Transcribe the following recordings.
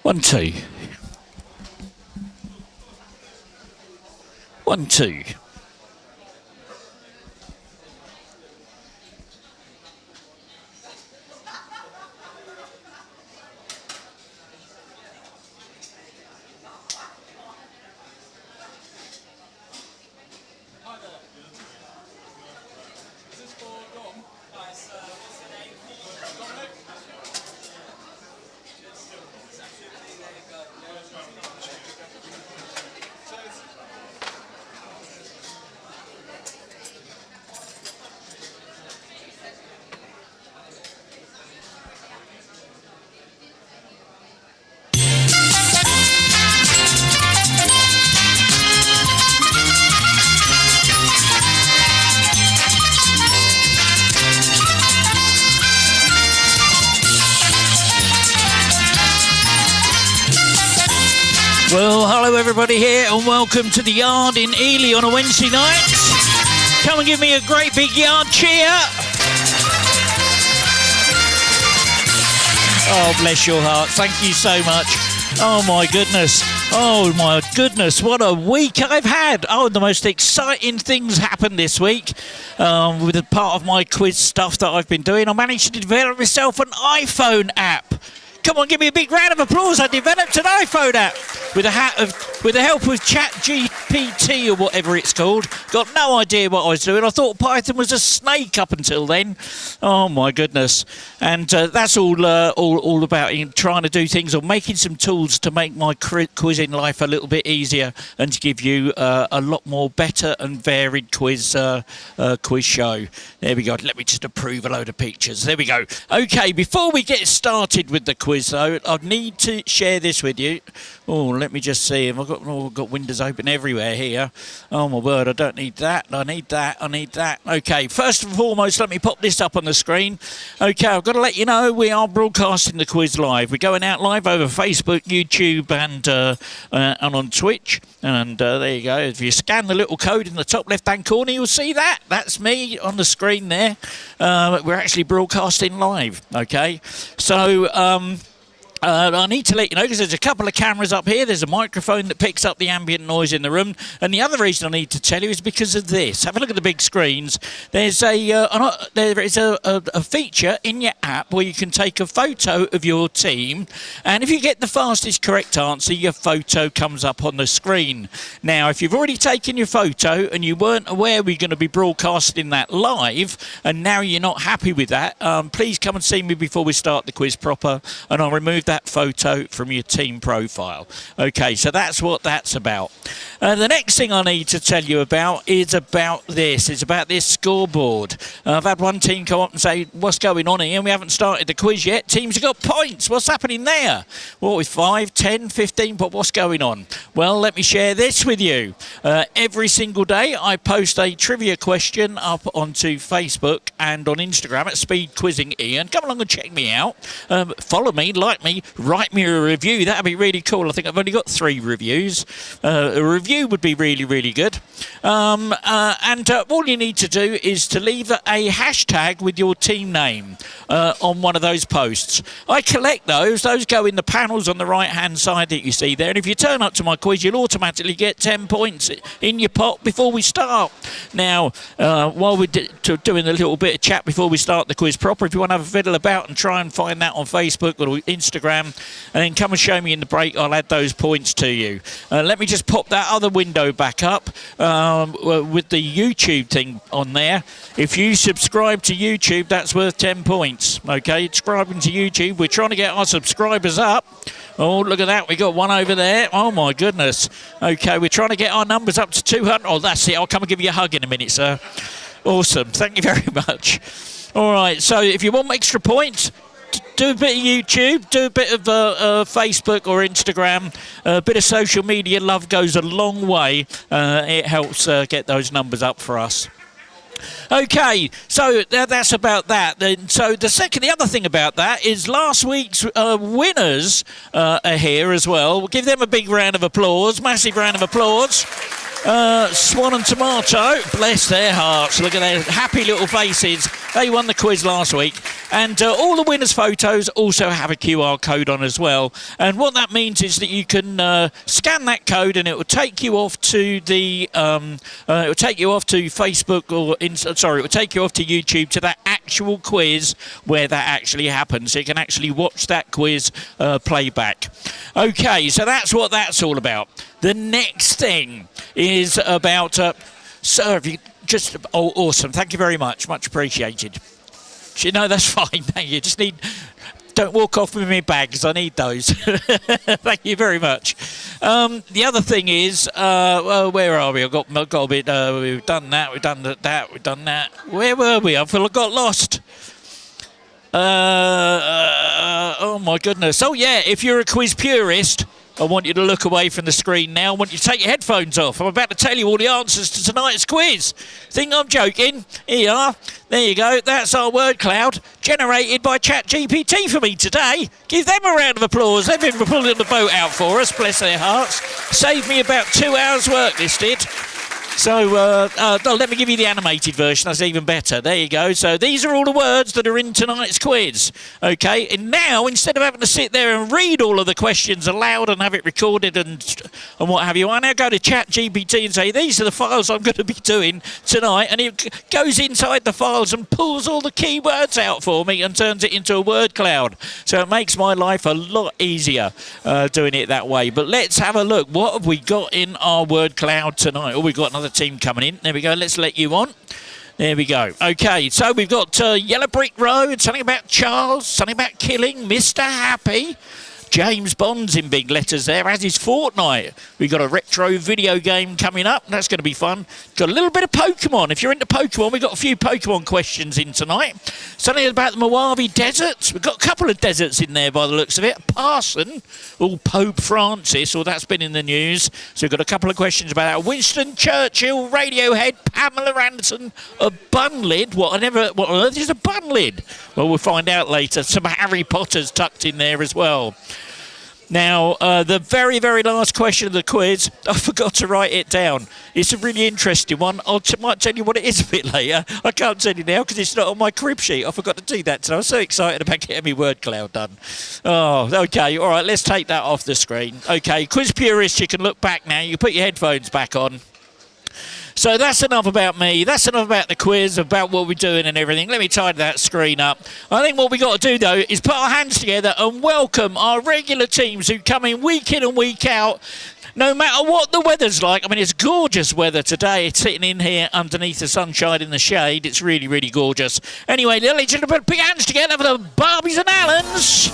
1, 2. 1, 2. Well, hello everybody here and welcome to the Yard in Ely on a Wednesday night. Come and give me a great big Yard cheer. Oh, bless your heart. Thank you so much. Oh my goodness. Oh my goodness, what a week I've had. Oh, the most exciting things happened this week with a part of my quiz stuff that I've been doing. I managed to develop myself an iPhone app. Come on, give me a big round of applause. I developed an iPhone app with the help of ChatGPT or whatever it's called. Got no idea what I was doing. I thought Python was a snake up until then. Oh my goodness! And that's all about trying to do things or making some tools to make my quizzing life a little bit easier and to give you a lot more better and varied quiz show. There we go. Let me just approve a load of pictures. There we go. Okay, before we get started with the quiz, though, I need to share this with you. Oh, let me just see. I've got windows open everywhere here. Oh my word, I don't need that. I need that. I need that. Okay, first and foremost, let me pop this up on the screen. Okay, I've got to let you know we are broadcasting the quiz live. We're going out live over Facebook, YouTube, and on Twitch. And there you go. If you scan the little code in the top left-hand corner, you'll see that. That's me on the screen there. We're actually broadcasting live. Okay, so I need to let you know because there's a couple of cameras up here. There's a microphone that picks up the ambient noise in the room. And the other reason I need to tell you is because of this. Have a look at the big screens. There is a feature in your app where you can take a photo of your team. And if you get the fastest correct answer, your photo comes up on the screen. Now, if you've already taken your photo and you weren't aware we're going to be broadcasting that live, and now you're not happy with that, please come and see me before we start the quiz proper, and I'll remove that photo from your team profile. Okay, so that's what that's about. The next thing I need to tell you about is about this. It's about this scoreboard. I've had one team come up and say, what's going on here? We haven't started the quiz yet. Teams have got points. What's happening there? What, with 5, 10, 15? But what's going on? Well, let me share this with you. Every single day I post a trivia question up onto Facebook and on Instagram at Speed Quizzing Ian. Come along and check me out. Follow me, like me, write me a review. That'd be really cool. I think I've only got 3 reviews. A review would be really, really good. And all you need to do is to leave a hashtag with your team name on one of those posts. I collect those. Those go in the panels on the right-hand side that you see there. And if you turn up to my quiz, you'll automatically get 10 points in your pot before we start. Now, while we're doing a little bit of chat before we start the quiz proper, if you want to have a fiddle about and try and find that on Facebook or Instagram, and then come and show me in the break, I'll add those points to you. Let me just pop that other window back up with the YouTube thing on there. If you subscribe to YouTube, that's worth 10 points. Okay, subscribing to YouTube, we're trying to get our subscribers up. Oh, look at that, we got one over there. Oh my goodness. Okay, we're trying to get our numbers up to 200. Oh, that's it. I'll come and give you a hug in a minute, sir. Awesome, thank you very much. All right, so if you want extra points, do a bit of YouTube, do a bit of Facebook or Instagram. A bit of social media love goes a long way. It helps get those numbers up for us. Okay, so that's about that. So the other thing about that is last week's winners are here as well. We'll give them a big round of applause, massive round of applause. SwanAndTomato, bless their hearts. Look at their happy little faces. They won the quiz last week. And all the winners' photos also have a QR code on as well. And what that means is that you can scan that code, and it will take you off to the it will take you off to Facebook, or it will take you off to YouTube to that actual quiz where that actually happens. So you can actually watch that quiz playback. Okay, so that's what that's all about. The next thing is about sir, if you just awesome. Thank you very much. Much appreciated. No, that's fine. Thank you. Just need. Don't walk off with me bags. I need those. Thank you very much. The other thing is, well, where are we? I've got a bit. We've done that. We've done that. We've done that. Where were we? I feel I got lost. Oh my goodness. Oh yeah. If you're a quiz purist, I want you to look away from the screen now. I want you to take your headphones off. I'm about to tell you all the answers to tonight's quiz. Think I'm joking? Here you are. There you go. That's our word cloud generated by ChatGPT for me today. Give them a round of applause. They've been pulling the boat out for us. Bless their hearts. Saved me about 2 hours work, this did. So, let me give you the animated version. That's even better. There you go. So these are all the words that are in tonight's quiz. Okay, and now, instead of having to sit there and read all of the questions aloud and have it recorded and what have you, I now go to ChatGPT and say, these are the files I'm going to be doing tonight. And it goes inside the files and pulls all the keywords out for me and turns it into a word cloud. So it makes my life a lot easier doing it that way. But let's have a look. What have we got in our word cloud tonight? Oh, we've got another team coming in. There we go. Let's let you on. There we go. Okay, so we've got Yellow Brick Road, something about Charles, something about killing, Mr. Happy. James Bond's in big letters there, as is Fortnite. We've got a retro video game coming up. That's going to be fun. Got a little bit of Pokemon. If you're into Pokemon, we've got a few Pokemon questions in tonight. Something about the Mojave Deserts. We've got a couple of deserts in there by the looks of it. Parson, Pope Francis, that's been in the news. So we've got a couple of questions about that. Winston Churchill, Radiohead, Pamela Anderson, a bun lid. What on earth is a bun lid? Well, we'll find out later. Some Harry Potters tucked in there as well. Now, the very, very last question of the quiz, I forgot to write it down. It's a really interesting one. Might tell you what it is a bit later. I can't tell you now because it's not on my crib sheet. I forgot to do that today. I was so excited about getting my word cloud done. Oh, okay. All right, let's take that off the screen. Okay, quiz purists, you can look back now. You can put your headphones back on. So that's enough about me. That's enough about the quiz, about what we're doing and everything. Let me tidy that screen up. I think what we got to do, though, is put our hands together and welcome our regular teams who come in and week out, no matter what the weather's like. I mean, it's gorgeous weather today. It's sitting in here underneath the sunshine in the shade. It's really, really gorgeous. Anyway, ladies and gentlemen, put your hands together for the Barbies and Allens.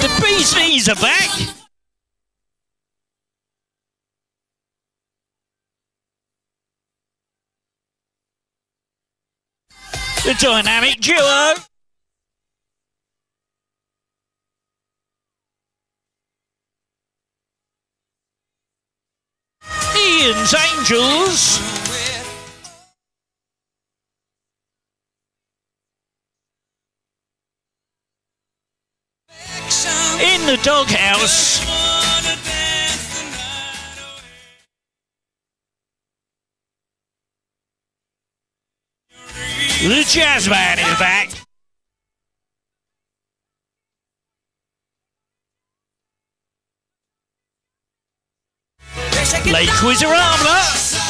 The bee's knees are back. The dynamic duo. Ian's Angels. In the doghouse. The jazz band is back. Late Quizarama.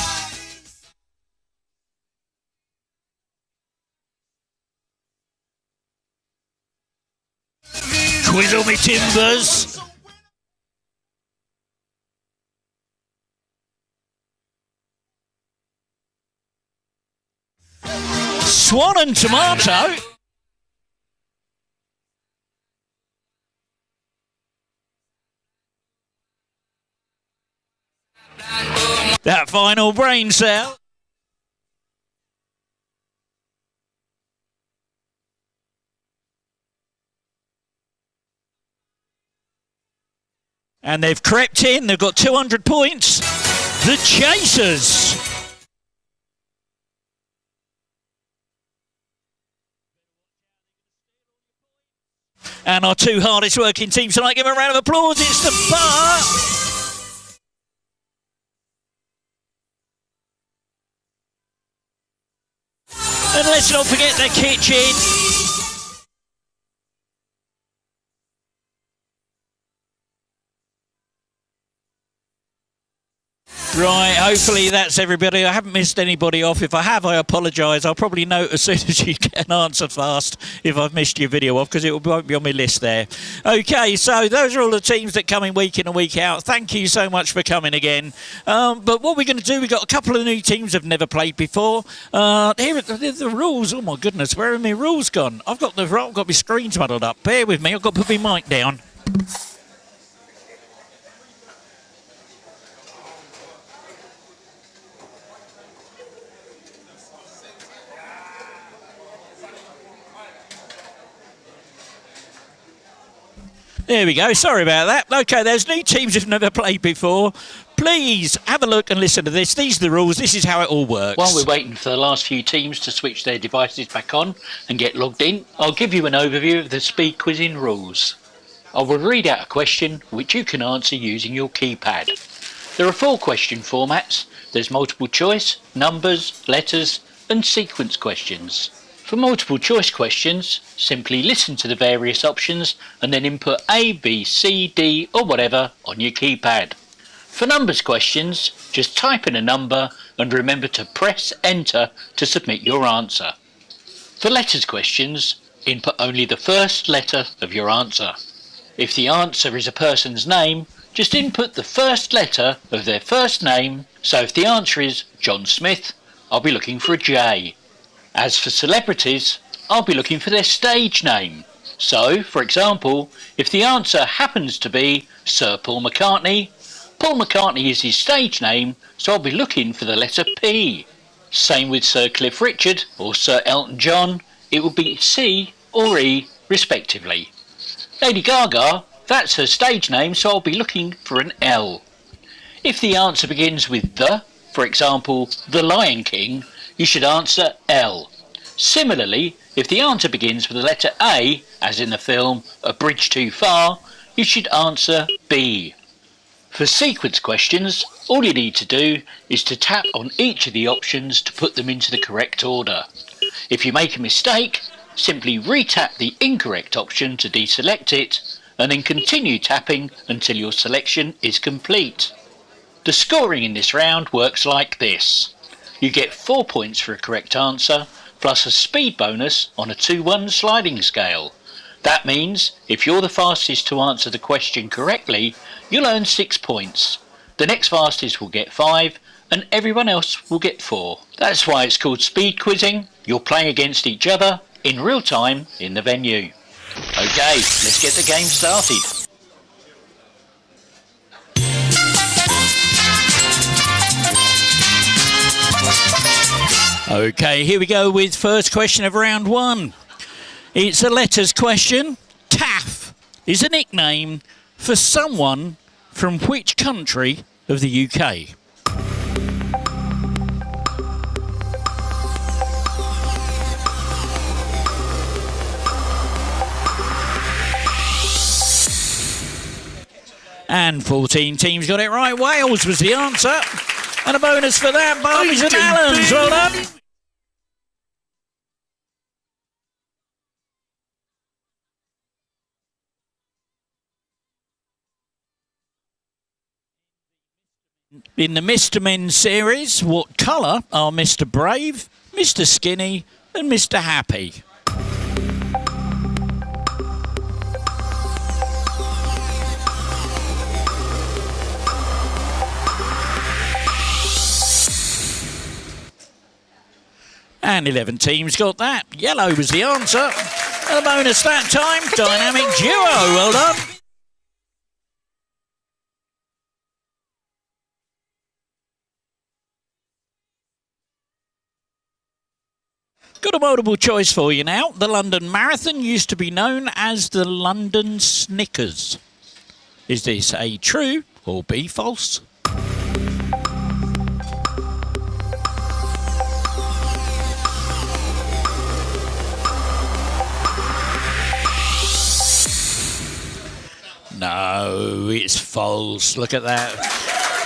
Quizzle me timbers. SwanAndTomato. That final brain cell. And they've crept in. They've got 200 points. The Chasers. And our two hardest working teams tonight. Give them a round of applause. It's the Bar And let's not forget the kitchen. Right, hopefully that's everybody. I haven't missed anybody off. If I have, I apologise. I'll probably note as soon as you get an answer fast if I've missed your video off, because it won't be on my list there. Okay, so those are all the teams that come in and week out. Thank you so much for coming again. But what we're going to do, we've got a couple of new teams I've never played before. Here are the rules. Oh, my goodness, where are my rules gone? I've got my screens muddled up. Bear with me, I've got to put my mic down. There we go. Sorry about that. Okay, there's new teams you've never played before. Please have a look and listen to this. These are the rules. This is how it all works. While we're waiting for the last few teams to switch their devices back on and get logged in, I'll give you an overview of the speed quizzing rules. I will read out a question which you can answer using your keypad. There are 4 question formats. There's multiple choice, numbers, letters, and sequence questions. For multiple choice questions, simply listen to the various options and then input A, B, C, D or whatever on your keypad. For numbers questions, just type in a number and remember to press enter to submit your answer. For letters questions, input only the first letter of your answer. If the answer is a person's name, just input the first letter of their first name. So if the answer is John Smith, I'll be looking for a J. As for celebrities, I'll be looking for their stage name. So, for example, if the answer happens to be Sir Paul McCartney, Paul McCartney is his stage name, so I'll be looking for the letter P. Same with Sir Cliff Richard or Sir Elton John, it will be C or E respectively. Lady Gaga, that's her stage name, so I'll be looking for an L. If the answer begins with the, for example, The Lion King, you should answer L. Similarly, if the answer begins with the letter A, as in the film A Bridge Too Far, you should answer B. For sequence questions, all you need to do is to tap on each of the options to put them into the correct order. If you make a mistake, simply re-tap the incorrect option to deselect it, and then continue tapping until your selection is complete. The scoring in this round works like this. You get 4 points for a correct answer, plus a speed bonus on a 2-1 sliding scale. That means if you're the fastest to answer the question correctly, you'll earn 6 points. The next fastest will get 5, and everyone else will get 4. That's why it's called speed quizzing. You're playing against each other in real time in the venue. Okay, let's get the game started. Okay, here we go with first question of round 1. It's a letters question. TAF is a nickname for someone from which country of the UK? And 14 teams got it right. Wales was the answer. And a bonus for that, Barbies and Allens. Well done. In the Mr. Men series, what colour are Mr. Brave, Mr. Skinny and Mr. Happy? And 11 teams got that. Yellow was the answer. And a bonus that time, Dynamic Duo. Well done. Got a multiple choice for you now. The London Marathon used to be known as the London Snickers. Is this A, true, or B, false? No, it's false. Look at that.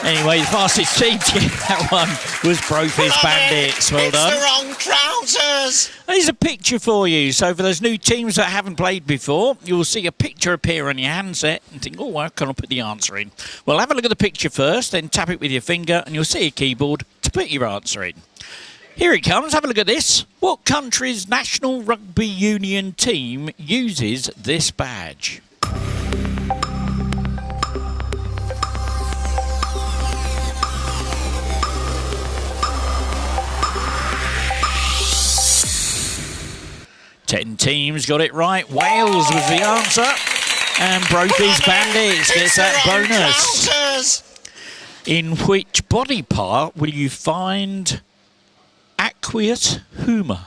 Anyway, the fastest team to get that one was Brophy's Bandits. Well done. It's the wrong trousers. Here's a picture for you. So for those new teams that haven't played before, you'll see a picture appear on your handset and think, oh, why can't I put the answer in? Well, have a look at the picture first, then tap it with your finger and you'll see a keyboard to put your answer in. Here it comes. Have a look at this. What country's national rugby union team uses this badge? Ten teams got it right. Wales was the answer. And Brophy's Bandits gets that bonus. Trousers. In which body part will you find aqueous humour?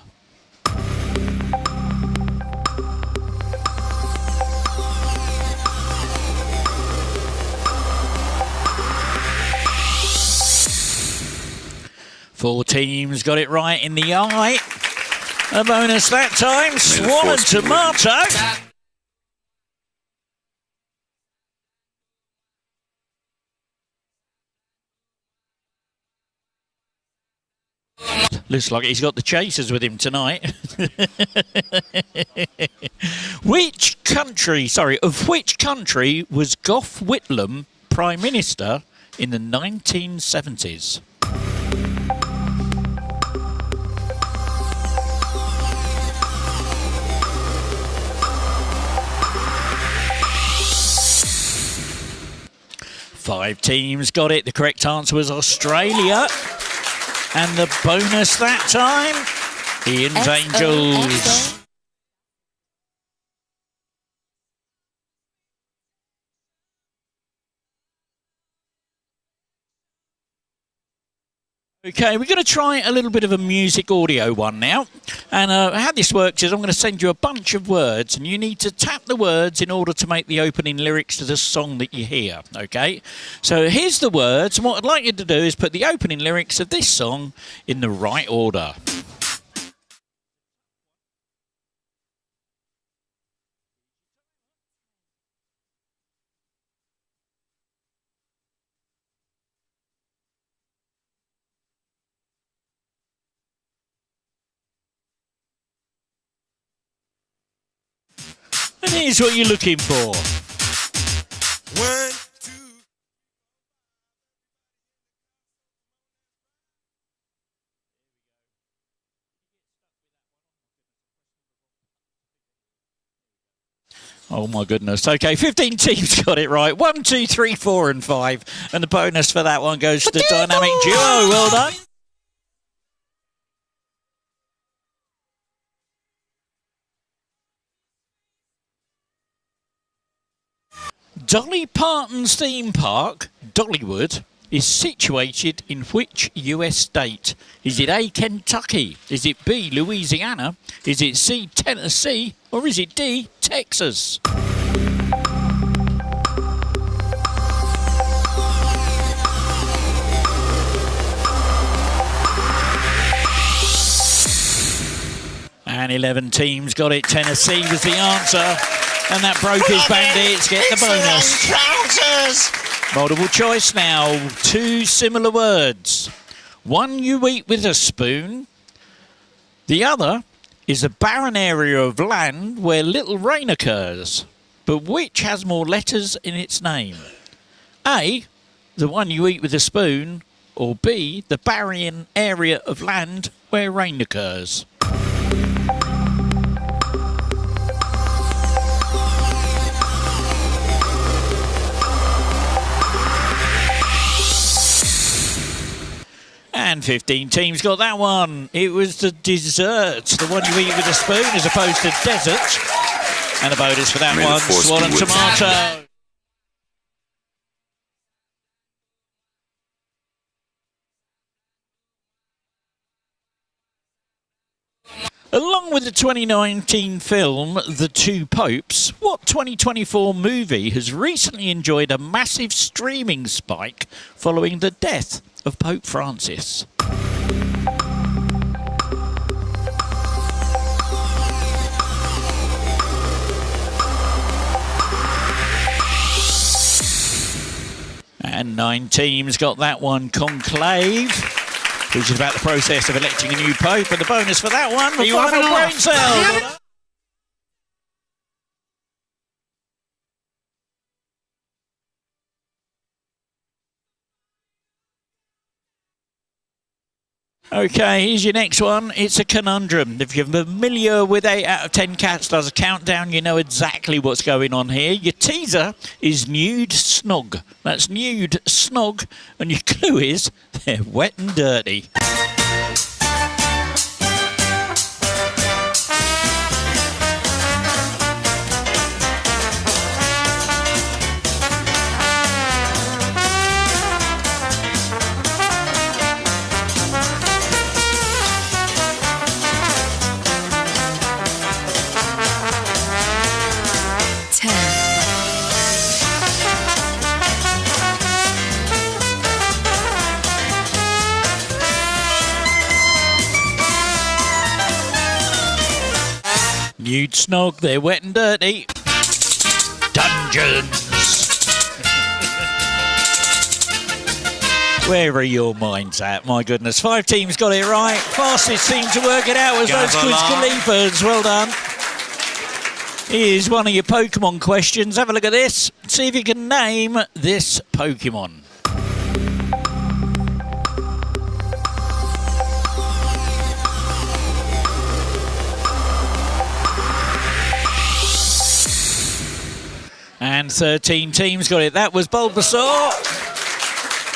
Four teams got it right in the eye. A bonus that time, SwanAndTomato. Looks like he's got the chasers with him tonight. Of which country was Gough Whitlam Prime Minister in the 1970s? Five teams got it. The correct answer was Australia. And the bonus that time, Ian's Angels. Okay, we're going to try a little bit of a music audio one now. And how this works is I'm going to send you a bunch of words and you need to tap the words in order to make the opening lyrics to the song that you hear, okay? So here's the words, and what I'd like you to do is put the opening lyrics of this song in the right order. And here's what you're looking for. 1, 2. Oh my goodness. Okay, 15 teams got it right. 1, 2, 3, 4 and 5. And the bonus for that one goes to the dynamic duo. Well done. Dolly Parton's theme park, Dollywood, is situated in which US state? Is it A, Kentucky? Is it B, Louisiana? Is it C, Tennessee? Or is it D, Texas? And 11 teams got it. Tennessee was the answer. And that Brophy's Bandits get the bonus. Multiple choice now. Two similar words. One you eat with a spoon. The other is a barren area of land where little rain occurs. But which has more letters in its name? A, the one you eat with a spoon. Or B, the barren area of land where rain occurs. And 15 teams got that one. It was the dessert, the one you eat with a spoon as opposed to desert. And a bonus for that one, SwanAndTomato. Along with the 2019 film The Two Popes, what 2024 movie has recently enjoyed a massive streaming spike following the death of Pope Francis? And 9 teams got that one. Conclave, which is about the process of electing a new pope. And the bonus for that one, the final brain cell. Okay, here's your next one. It's a conundrum. If you're familiar with 8 out of 10 Cats Does a Countdown, you know exactly what's going on here. Your teaser is nude snog. That's nude snog. And your clue is they're wet and dirty. Nude snog, they're wet and dirty. Dungeons. Where are your minds at? My goodness. 5 teams got it right. Fastest team to work it out was those Quiz Khalifa's. Well done. Here's one of your Pokemon questions. Have a look at this. See if you can name this Pokemon. And 13 teams got it. That was Bulbasaur.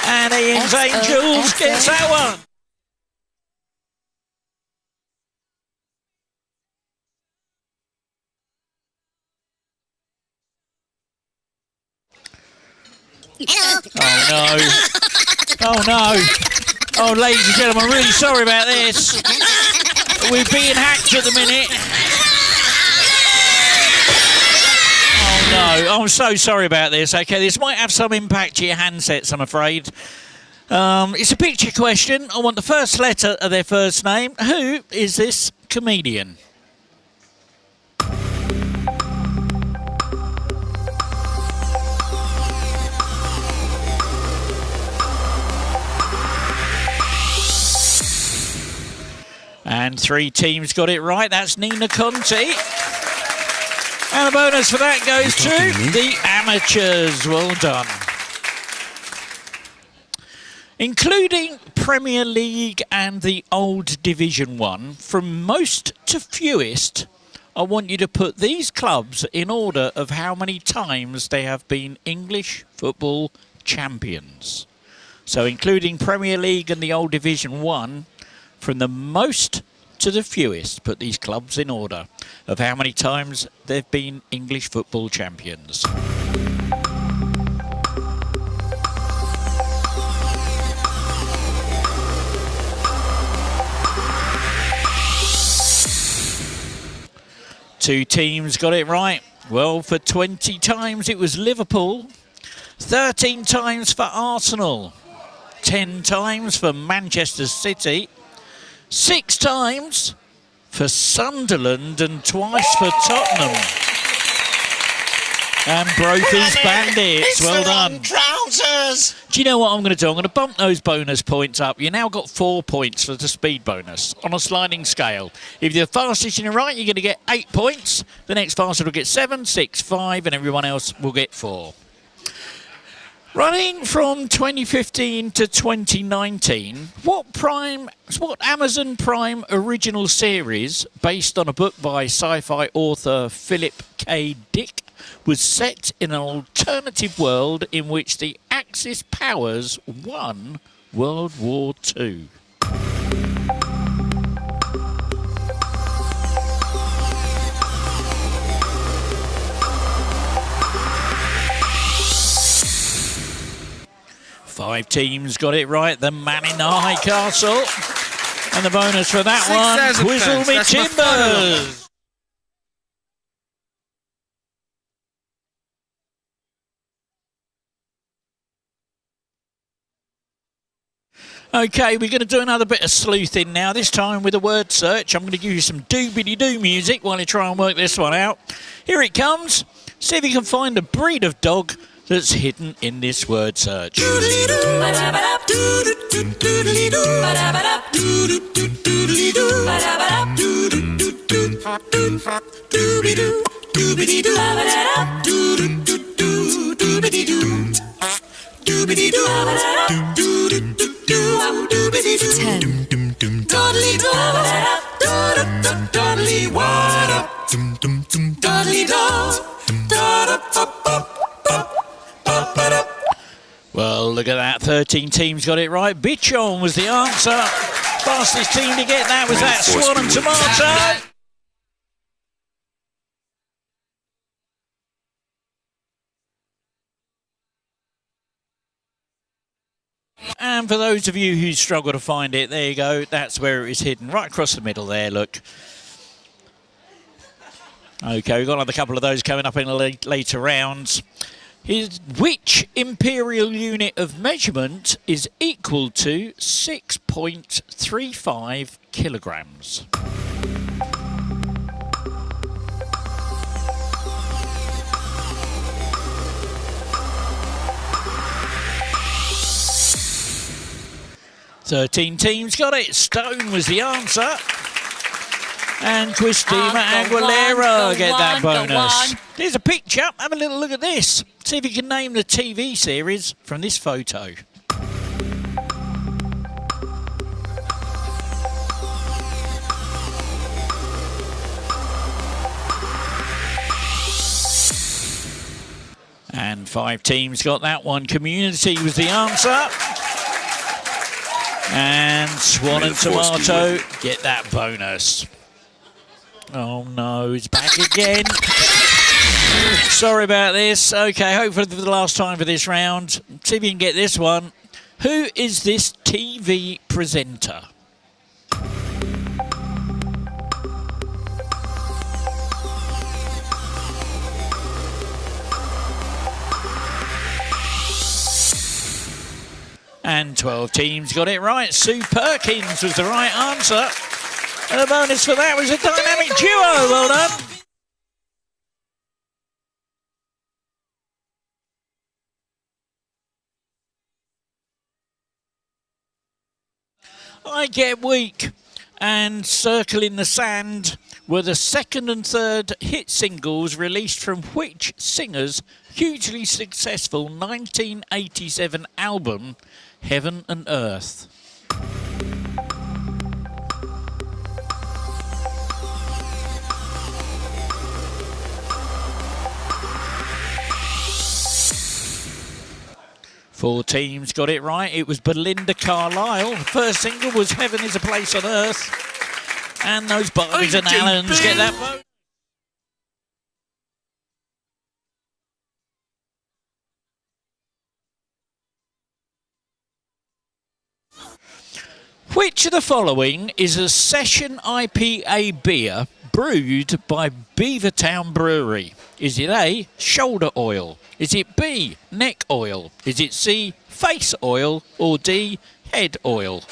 And Ian's Angels gets that one. Oh no. Oh no. Oh, ladies and gentlemen, I'm really sorry about this. We're being hacked at the minute. No, I'm so sorry about this. Okay, this might have some impact to your handsets, I'm afraid. It's a picture question. I want the first letter of their first name. Who is this comedian? And 3 teams got it right. That's Nina Conti. And a bonus for that goes to the amateurs. Well done. Including Premier League and the old Division 1, from most to fewest, I want you to put these clubs in order of how many times they have been English football champions. So including Premier League and the old Division 1, from the most to the fewest, put these clubs in order of how many times they've been English football champions. Two teams got it right. Well, for 20 times it was Liverpool, 13 times for Arsenal, 10 times for Manchester City, 6 times for Sunderland and twice for Tottenham. And Brokers Bandits, well done. Trousers. Do you know what I'm going to do? I'm going to bump those bonus points up. You now got 4 points for the speed bonus on a sliding scale. If you're the fastest in the right, you're going to get 8 points. The next fastest will get 7, 6, 5, and everyone else will get 4. Running from 2015 to 2019, what Amazon Prime original series, based on a book by sci-fi author Philip K. Dick, was set in an alternative world in which the Axis powers won World War II? Five teams got it right. The Man in the High Castle. And the bonus for that one, Quizzle Me Timbers. Okay, we're going to do another bit of sleuthing now, this time with a word search. I'm going to give you some doobity-doo music while you try and work this one out. Here it comes. See if you can find a breed of dog that's hidden in this word search. Well, look at that. 13 teams got it right. Bichon was the answer. Fastest team to get that was that SwanAndTomato. And for those of you who struggle to find it, there you go. That's where it is hidden, right across the middle there, look. Okay, we've got another couple of those coming up in the later rounds. Which imperial unit of measurement is equal to 6.35 kilograms? Thirteen teams got it. Stone was the answer. And Christina Aguilera get that bonus. Here's a picture. Have a little look at this. See if you can name the TV series from this photo. And 5 teams got that one. Community was the answer. And SwanAndTomato get that bonus. Oh no, it's back again. Sorry about this. Okay, hopefully for the last time for this round. See if you can get this one. Who is this TV presenter? And 12 teams got it right. Sue Perkins was the right answer. And the bonus for that was a dynamic duo. Well done. I Get Weak and Circle in the Sand were the second and third hit singles released from which singer's hugely successful 1987 album, Heaven and Earth? Four teams got it right. It was Belinda Carlisle. The first single was Heaven is a Place on Earth. And those Barbies and Allens get that vote. Which of the following is a session IPA beer brewed by Beavertown Brewery? Is it A, shoulder oil? Is it B, neck oil? Is it C, face oil? Or D, head oil?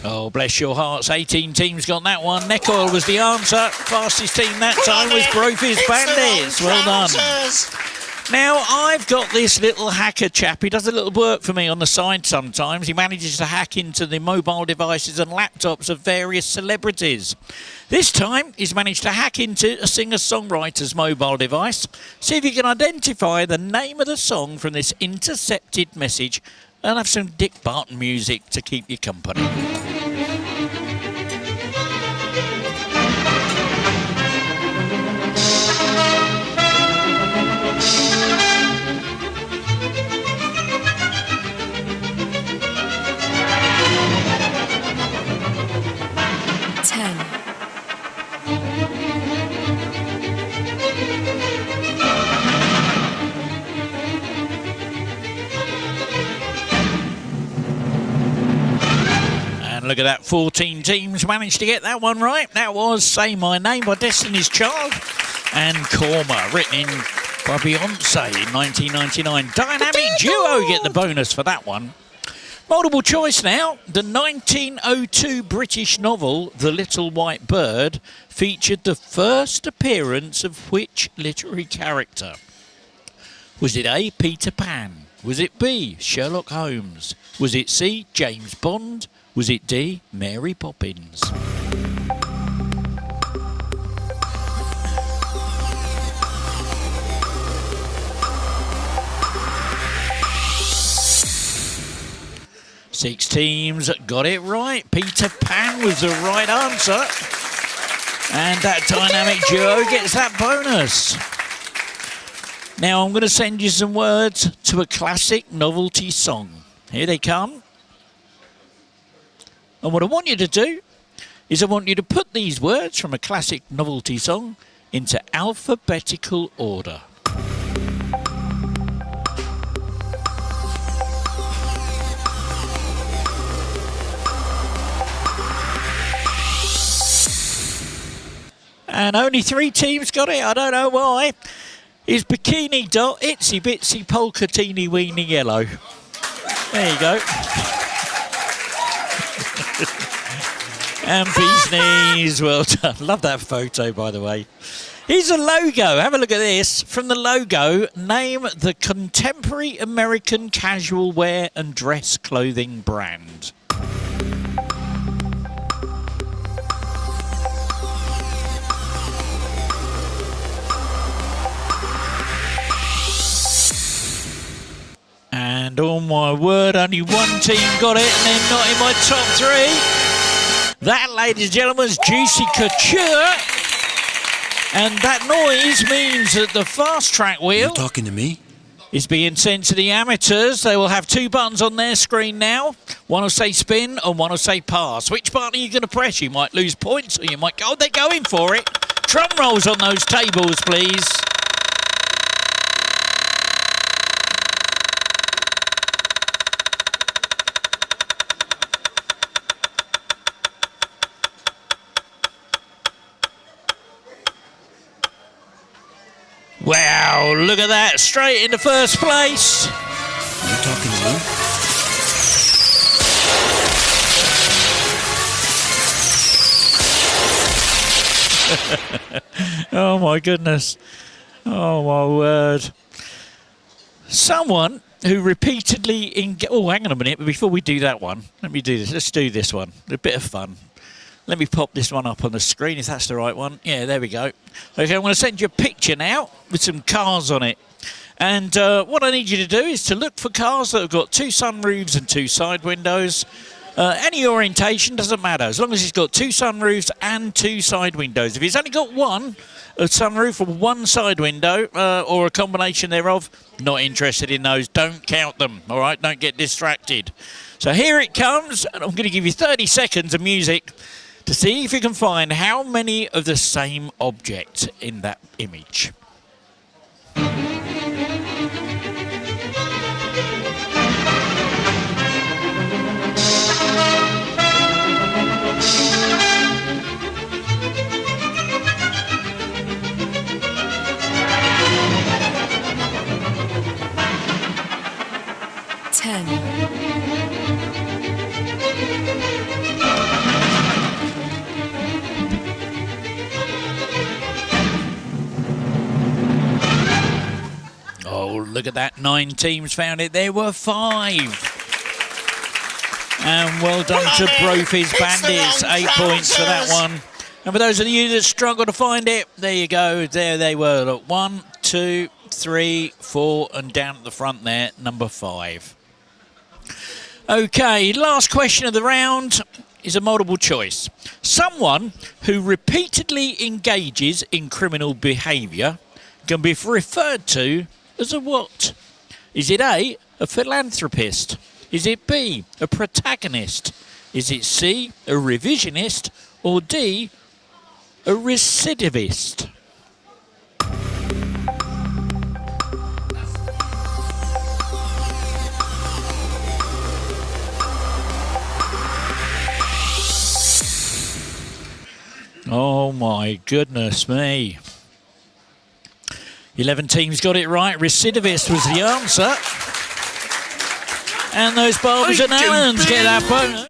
Oh, bless your hearts. 18 teams got that one. Neck oil was the answer. Fastest team that time was Brophy's Bandits. Well done. Now, I've got this little hacker chap. He does a little work for me on the side sometimes. He manages to hack into the mobile devices and laptops of various celebrities. This time, he's managed to hack into a singer-songwriter's mobile device. See if you can identify the name of the song from this intercepted message and have some Dick Barton music to keep you company. Look at that, 14 teams managed to get that one right. That was Say My Name by Destiny's Child and Korma, written in by Beyonce in 1999. Dynamic duo get the bonus for that one. Multiple choice now. The 1902 British novel The Little White Bird featured the first appearance of which literary character? Was it A, Peter Pan? Was it B, Sherlock Holmes? Was it C, James Bond? Was it D, Mary Poppins? Six teams got it right. Peter Pan was the right answer. And that dynamic duo gets that bonus. Now I'm going to send you some words to a classic novelty song. Here they come. And what I want you to do is I want you to put these words from a classic novelty song into alphabetical order. And only 3 teams got it. I don't know why. Is Bikini Dot, Itsy Bitsy Polka Teeny Weeny Yellow. There you go. And bee's knees. Well done. Love that photo, by the way. Here's a logo. Have a look at this. From the logo, name the contemporary American casual wear and dress clothing brand. And oh my word, only one team got it and they're not in my top 3. That, ladies and gentlemen, is Juicy Couture. And that noise means that the fast track wheel... You talking to me? ...is being sent to the amateurs. They will have 2 buttons on their screen now. One will say spin and one will say pass. Which button are you going to press? You might lose points or you might go... Oh, they're going for it. Drum rolls on those tables, please. Wow, look at that. Straight into first place. Are you talking to me? Oh, my goodness. Oh, my word. Someone who repeatedly... Oh, hang on a minute. But before we do that one, let me do this. Let's do this one. A bit of fun. Let me pop this one up on the screen, if that's the right one. Yeah, there we go. Okay, I'm going to send you a picture now with some cars on it. And what I need you to do is to look for cars that have got 2 sunroofs and 2 side windows. Any orientation, doesn't matter, as long as it's got 2 sunroofs and 2 side windows. If it's only got 1, a sunroof or 1 side window, or a combination thereof, not interested in those. Don't count them, all right? Don't get distracted. So here it comes, and I'm going to give you 30 seconds of music to see if you can find how many of the same object in that image. Look at that, 9 teams found it. There were 5. And well done to Brophy's Bandits. 8 points for that one. And for those of you that struggle to find it, there you go. There they were. Look, 1, 2, 3, 4, and down at the front there, number 5. Okay, last question of the round is a multiple choice. Someone who repeatedly engages in criminal behaviour can be referred to as a what? Is it A, a philanthropist? Is it B, a protagonist? Is it C, a revisionist? Or D, a recidivist? Oh my goodness me. 11 teams got it right. Recidivist was the answer. And those Barbies and Allens get that bonus.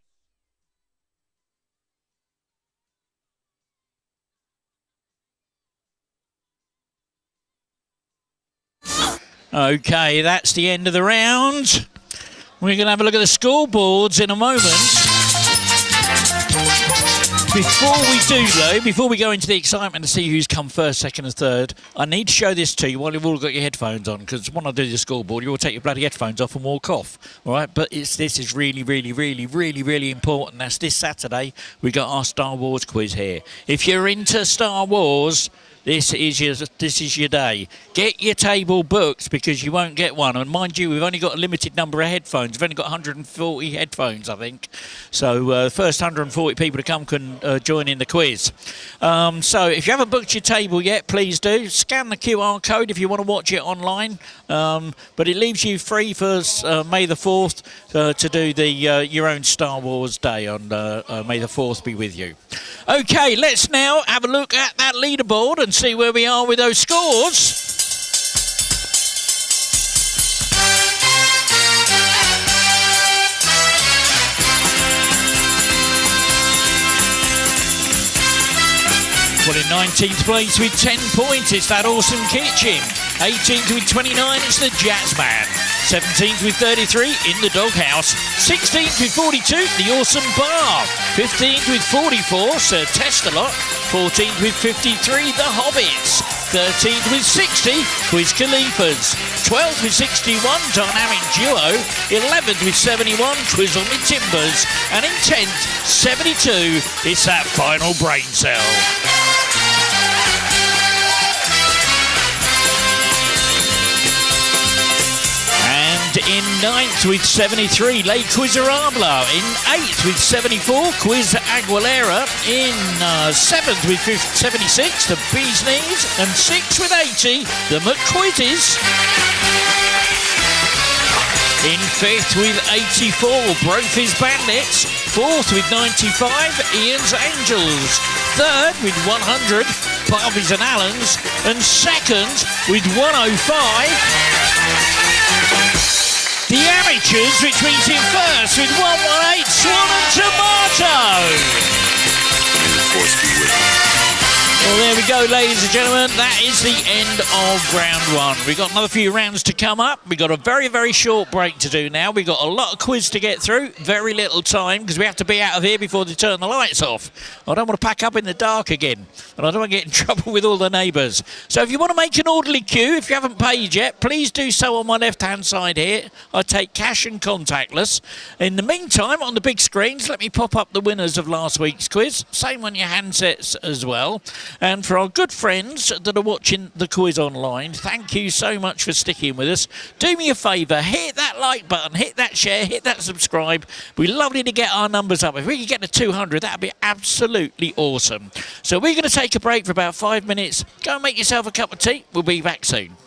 Okay, that's the end of the round. We're going to have a look at the scoreboards in a moment. Before we do, though, before we go into the excitement to see who's come first, second and third, I need to show this to you while you've all got your headphones on, because when I do the scoreboard, you all take your bloody headphones off and walk off, all right? But this is really, really, really, really, really important. That's this Saturday. We got our Star Wars quiz here. If you're into Star Wars, this is your day. Get your table booked because you won't get one. And mind you, we've only got a limited number of headphones. We've only got 140 headphones, I think. So the first 140 people to come can join in the quiz. So if you haven't booked your table yet, please do. Scan the QR code if you want to watch it online. But it leaves you free for May the 4th to do your own Star Wars day on May the 4th be with you. Okay, let's now have a look at that leaderboard and see where we are with those scores. Well, in 19th place with 10 points, it's that awesome kitchen. 18th with 29, it's the Jazzman. 17th with 33, in the doghouse. 16th with 42, the awesome bar. 15th with 44, Sir Testalot. 14th with 53, the Hobbits. 13th with 60, Quiz Khalifas. 12th with 61, Dynamic Duo. 11th with 71, Quiz on the Timbers. And in 10th, 72, it's that final brain cell. In 9th with 73, Le Quizarabla. In 8th with 74, Quiz Aguilera. In 7th with 76, the Bee's Knees. And 6th with 80, the McQuizzies. In 5th with 84, Brophy's Bandits. 4th with 95, Ian's Angels. 3rd with 100, Barbies and Allens. And 2nd with 105, the Amateurs, which means in first with 118, SwanAndTomato. Well, there we go, ladies and gentlemen. That is the end of round one. We've got another few rounds to come up. We've got a very, very short break to do now. We've got a lot of quiz to get through. Very little time because we have to be out of here before they turn the lights off. I don't want to pack up in the dark again. And I don't want to get in trouble with all the neighbours. So if you want to make an orderly queue, if you haven't paid yet, please do so on my left-hand side here. I take cash and contactless. In the meantime, on the big screens, let me pop up the winners of last week's quiz. Same on your handsets as well. And for our good friends that are watching the quiz online, thank you so much for sticking with us. Do me a favour, hit that like button, hit that share, hit that subscribe. We'd be lovely to get our numbers up. If we could get to 200, that would be absolutely awesome. So we're going to take a break for about 5 minutes. Go and make yourself a cup of tea. We'll be back soon.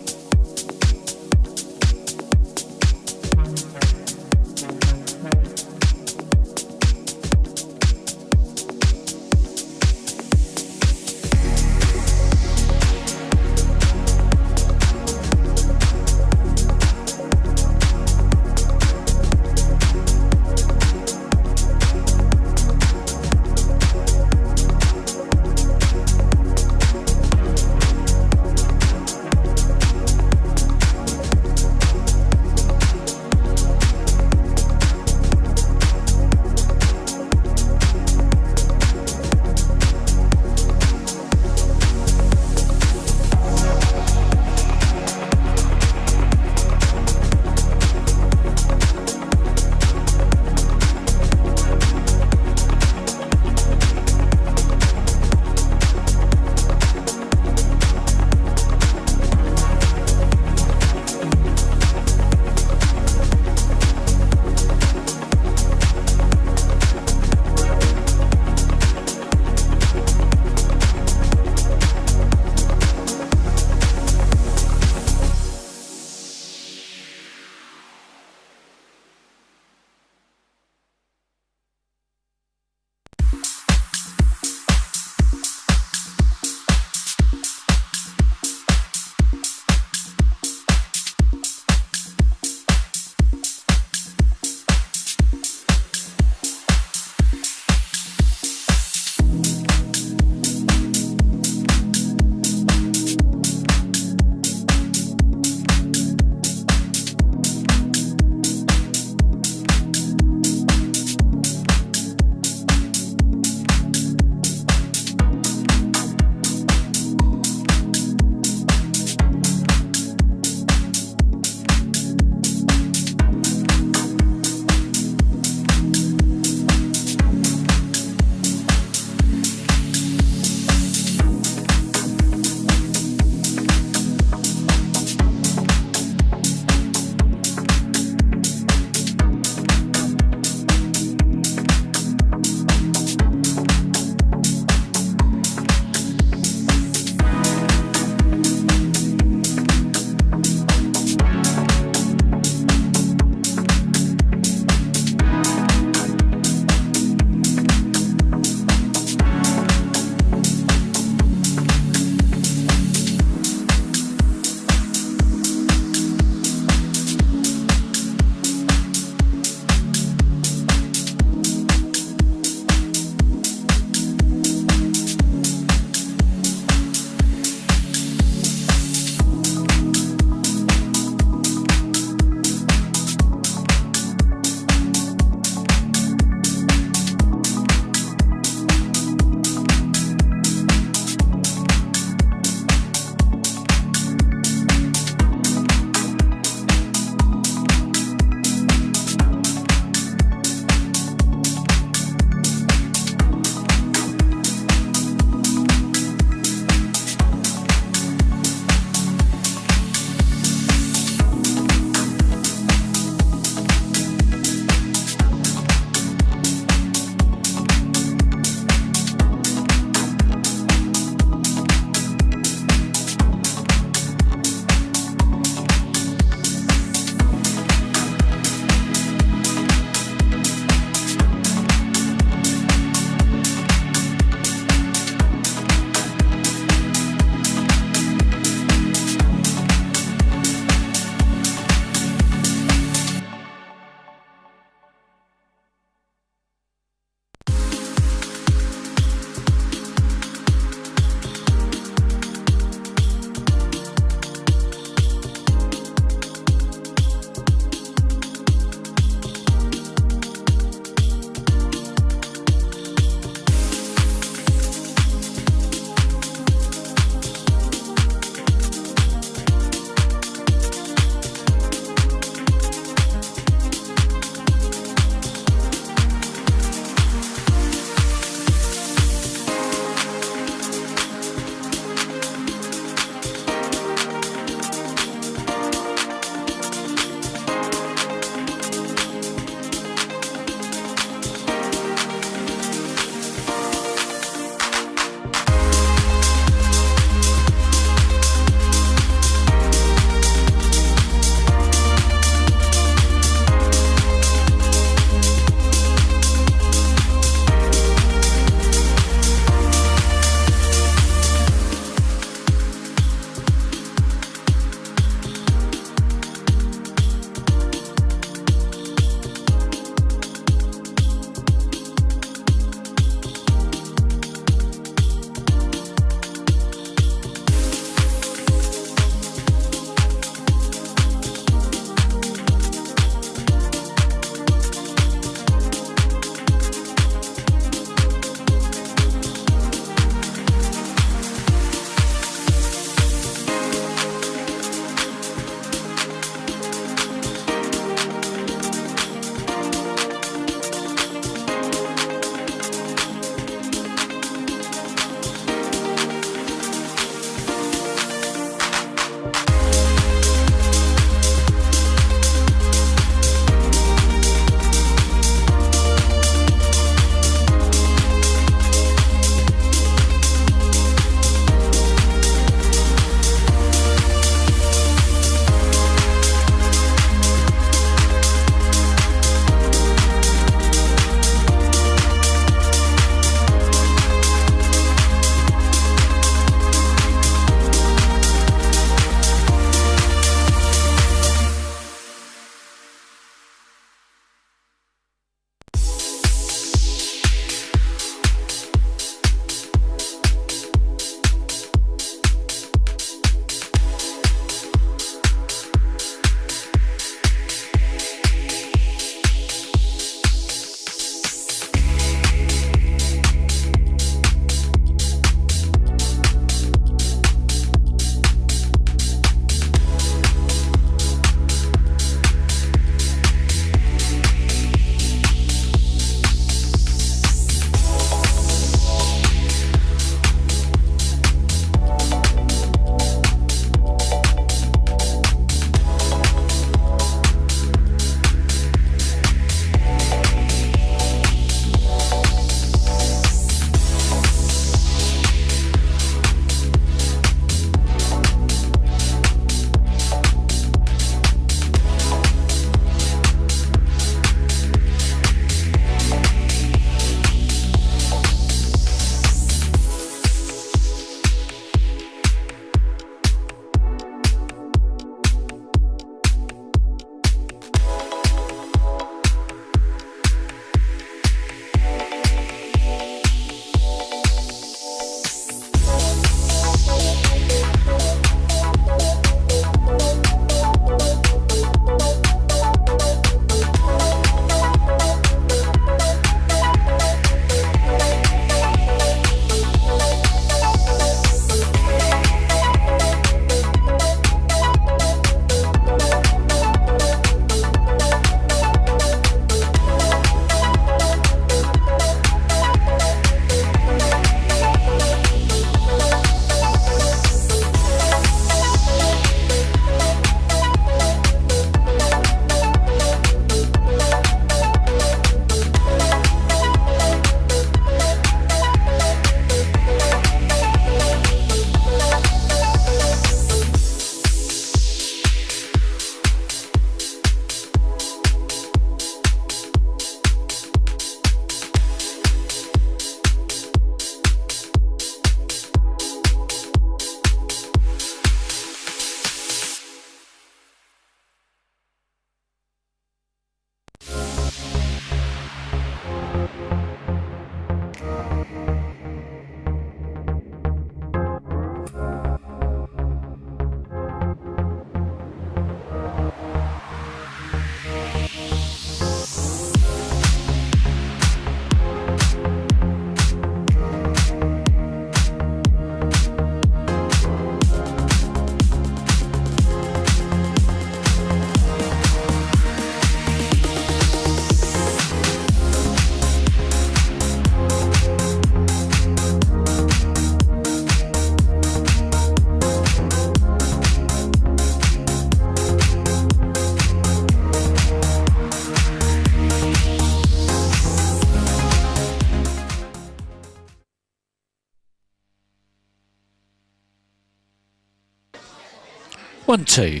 1, 2.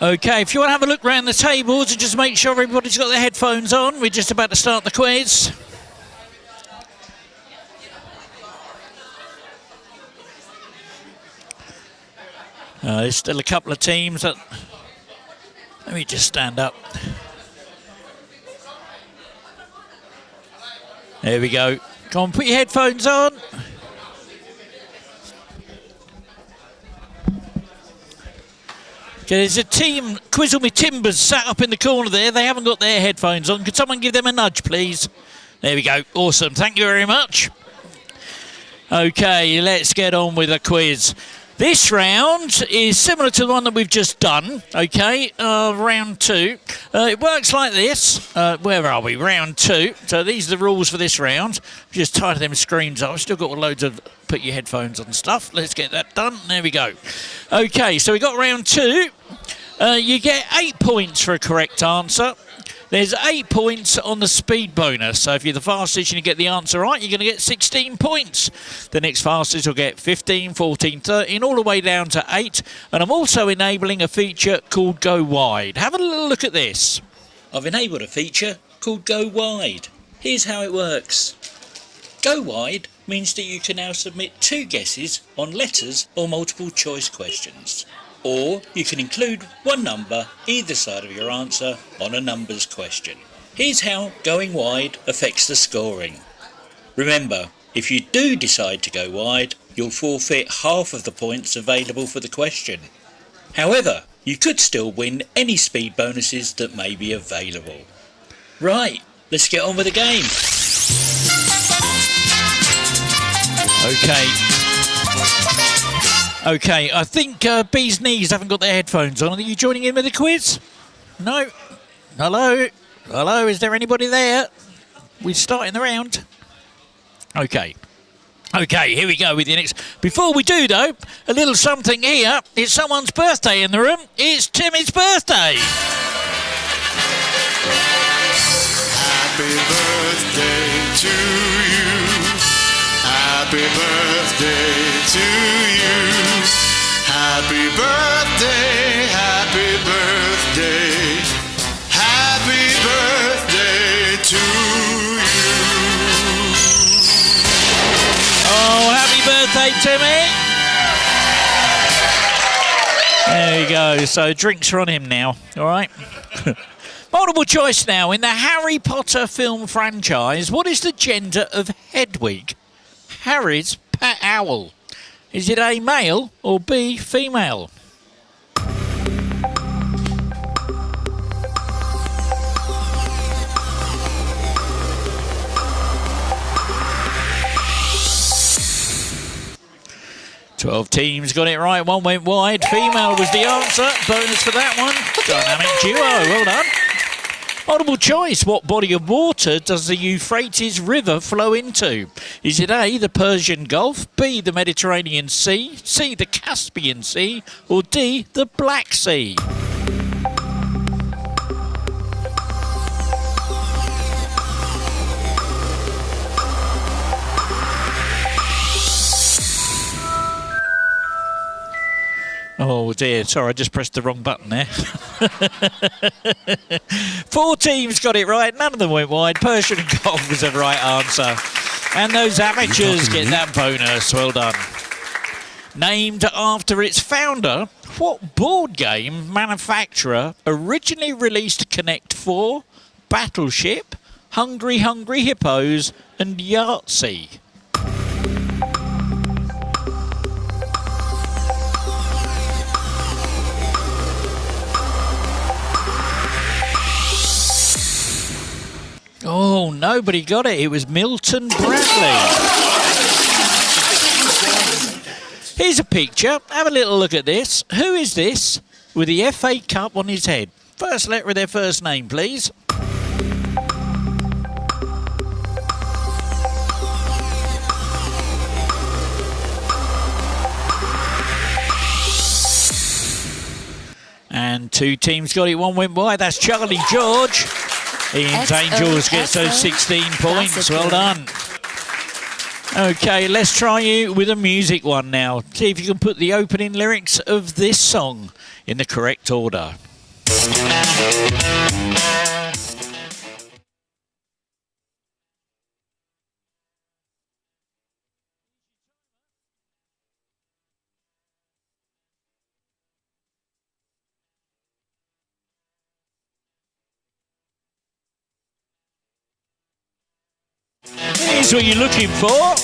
Okay, if you want to have a look around the tables and just make sure everybody's got their headphones on, we're just about to start the quiz. There's still a couple of teams that... Let me just stand up. There we go. Come on, put your headphones on. Okay, there's a team, Quizzle Me Timbers, sat up in the corner there. They haven't got their headphones on. Could someone give them a nudge, please? There we go. Awesome. Thank you very much. Okay, let's get on with the quiz. This round is similar to the one that we've just done, okay, round 2. It works like this. Where are we? Round 2. So these are the rules for this round. Just tidy them screens up. I've still got loads of put your headphones on stuff. Let's get that done. There we go. Okay, so we got round 2. You get 8 points for a correct answer. There's 8 points on the speed bonus. So if you're the fastest and you get the answer right, you're going to get 16 points. The next fastest will get 15, 14, 13, all the way down to 8. And I'm also enabling a feature called Go Wide. Have a little look at this. I've enabled a feature called Go Wide. Here's how it works. Go Wide means that you can now submit 2 guesses on letters or multiple choice questions. Or you can include 1 number either side of your answer on a numbers question. Here's how going wide affects the scoring. Remember, if you do decide to go wide, you'll forfeit half of the points available for the question. However, you could still win any speed bonuses that may be available. Right, let's get on with the game. Okay, I think Bee's Knees haven't got their headphones on. Are you joining in with the quiz? No? Hello? Hello, is there anybody there? We're starting the round. Okay, here we go with the next. Before we do, though, a little something here. It's someone's birthday in the room. It's Timmy's birthday. Happy birthday to you. Happy birthday to you. Happy birthday, happy birthday. Happy birthday to you. Oh, happy birthday, Timmy. There you go. So drinks are on him now. All right. Multiple choice now. In the Harry Potter film franchise, what is the gender of Hedwig, Harry's pet owl? Is it A, male, or B, female? Twelve teams got it right. 1 went wide. Female was the answer. Bonus for that one. Dynamic duo. Well done. Multiple choice. What body of water does the Euphrates River flow into? Is it A, the Persian Gulf, B, the Mediterranean Sea, C, the Caspian Sea, or D, the Black Sea? Oh dear, sorry, I just pressed the wrong button there. 4 teams got it right, none of them went wide. Persian Gulf was the right answer. And those amateurs get that bonus, well done. Named after its founder, what board game manufacturer originally released Connect 4, Battleship, Hungry Hungry Hippos and Yahtzee? Oh, nobody got it. It was Milton Bradley. Here's a picture. Have a little look at this. Who is this with the FA Cup on his head? First letter of their first name, please. And 2 teams got it. 1 went wide. That's Charlie George. Ian's Angels gets those 16 points. Well done. Okay, let's try you with a music one now. See if you can put the opening lyrics of this song in the correct order. Here's what you're looking for.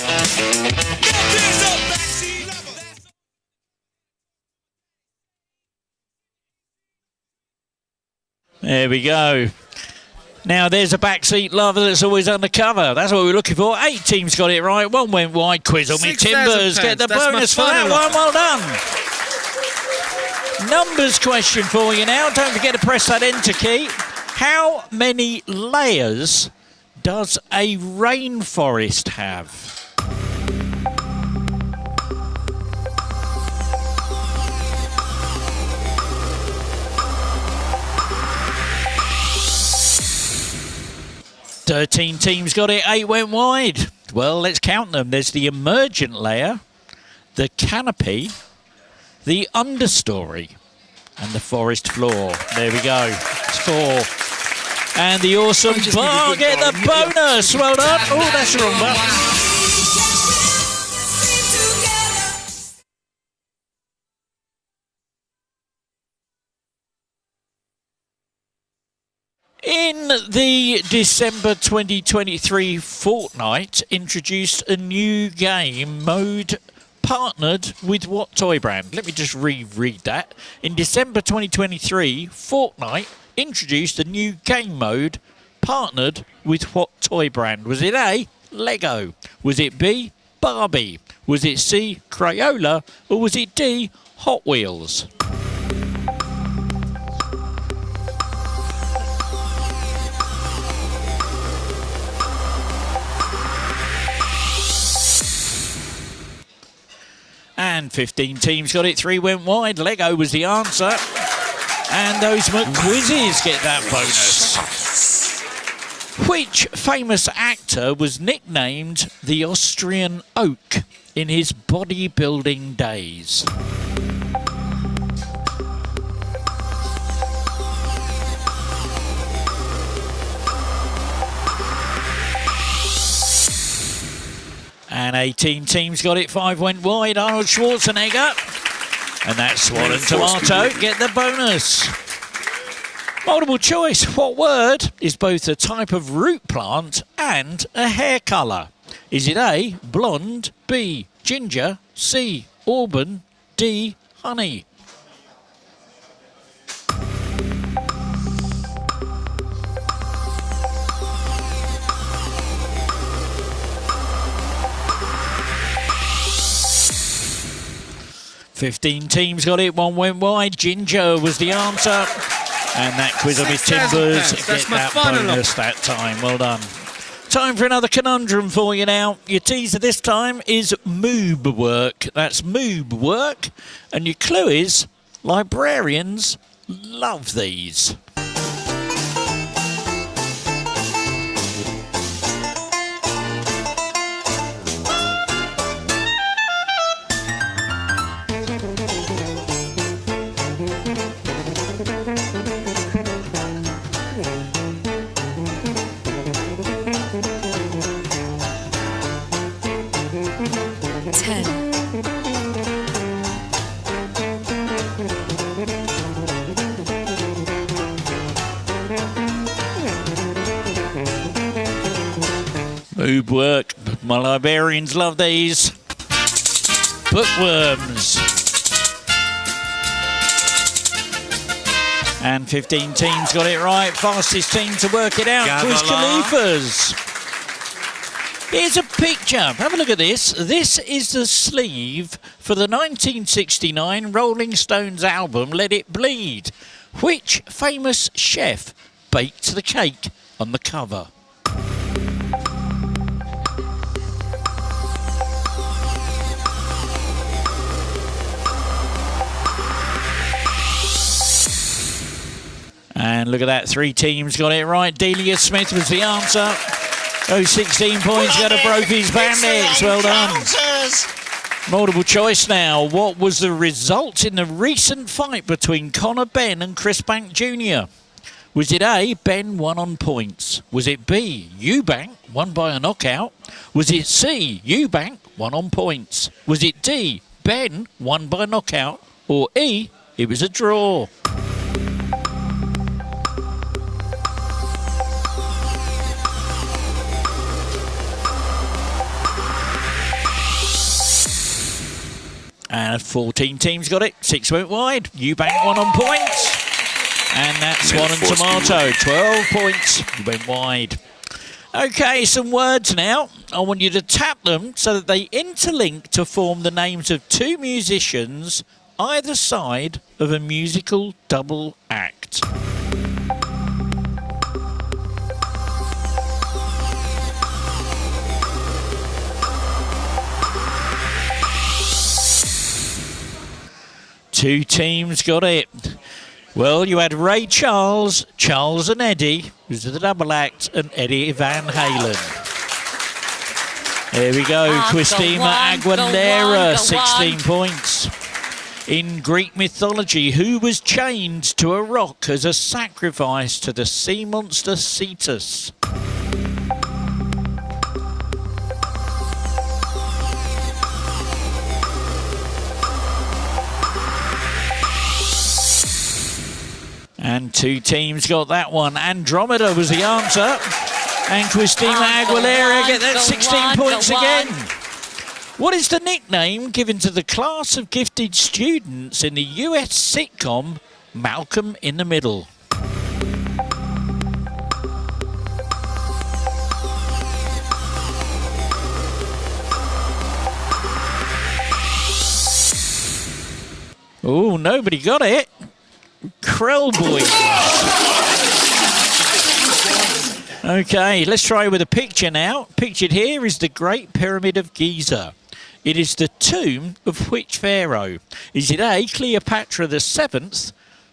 There we go. Now there's a backseat lover that's always undercover. That's what we're looking for. 8 teams got it right. 1 went wide. Quiz on me timbers. Get the bonus for that one. Well done. Numbers question for you now. Don't forget to press that enter key. How many layers does a rainforest have? Thirteen teams got it, 8 went wide. Well, let's count them. There's the emergent layer, the canopy, the understory, and the forest floor. There we go. It's 4. And the awesome bar, get the bonus. Well done. Oh, that's the wrong button. In the December 2023 fortnight, introduced a new game mode partnered with what toy brand? Let me just reread that. In December 2023 fortnight, introduced a new game mode partnered with what toy brand? Was it A, Lego? Was it B, Barbie? Was it C, Crayola? Or was it D, Hot Wheels? And 15 teams got it, 3 went wide. Lego was the answer. And those McQuizzes get that bonus. Which famous actor was nicknamed the Austrian Oak in his bodybuilding days? And 18 teams got it, 5 went wide. Arnold Schwarzenegger. And that's SwanAndTomato. Get the bonus. Multiple choice. What word is both a type of root plant and a hair colour? Is it A, blonde, B, ginger, C, auburn, D, honey? Fifteen teams got it, 1 went wide. Ginger was the answer. And that quiz on his timbers. Get that bonus that time. Well done. Time for another conundrum for you now. Your teaser this time is moob work. That's moob work. And your clue is librarians love these. Moob work. My librarians love these. Bookworms. And 15 teams got it right. Fastest team to work it out. Quiz Khalifas. Here's a picture. Have a look at this. This is the sleeve for the 1969 Rolling Stones album Let It Bleed. Which famous chef baked the cake on the cover? And look at that, 3 teams got it right. Delia Smith was the answer. Those 16 points go to Brophy's Bandits. Well done. Multiple choice now. What was the result in the recent fight between Connor Benn and Chris Bank Jr.? Was it A, Ben won on points? Was it B, Eubank won by a knockout? Was it C, Eubank won on points? Was it D, Ben won by knockout? Or E, it was a draw? And 14 teams got it. 6 went wide. Eubank won on points. And that's SwanAndTomato. 12 points. You went wide. Okay, some words now. I want you to tap them so that they interlink to form the names of two musicians either side of a musical double act. Two teams got it. Well, you had Ray Charles, Charles and Eddie, who's the double act, and Eddie Van Halen. There we go. Christina Aguilera, 16 points. In Greek mythology, who was chained to a rock as a sacrifice to the sea monster Cetus? And two teams got that one. Andromeda was the answer. And Christina Aguilera get that 16 points again. What is the nickname given to the class of gifted students in the US sitcom Malcolm in the Middle? Oh, nobody got it. Krell Boys. Okay, let's try with a picture now. Pictured here is the Great Pyramid of Giza. It is the tomb of which pharaoh? Is it A, Cleopatra VII,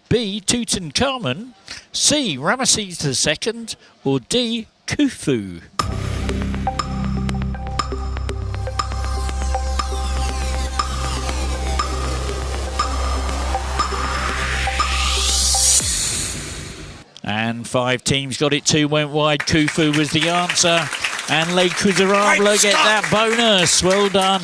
B, Tutankhamun, C, Ramesses II, or D, Khufu? And 5 teams got it, 2 went wide. Khufu was the answer. And Le Miserable get that bonus. Well done.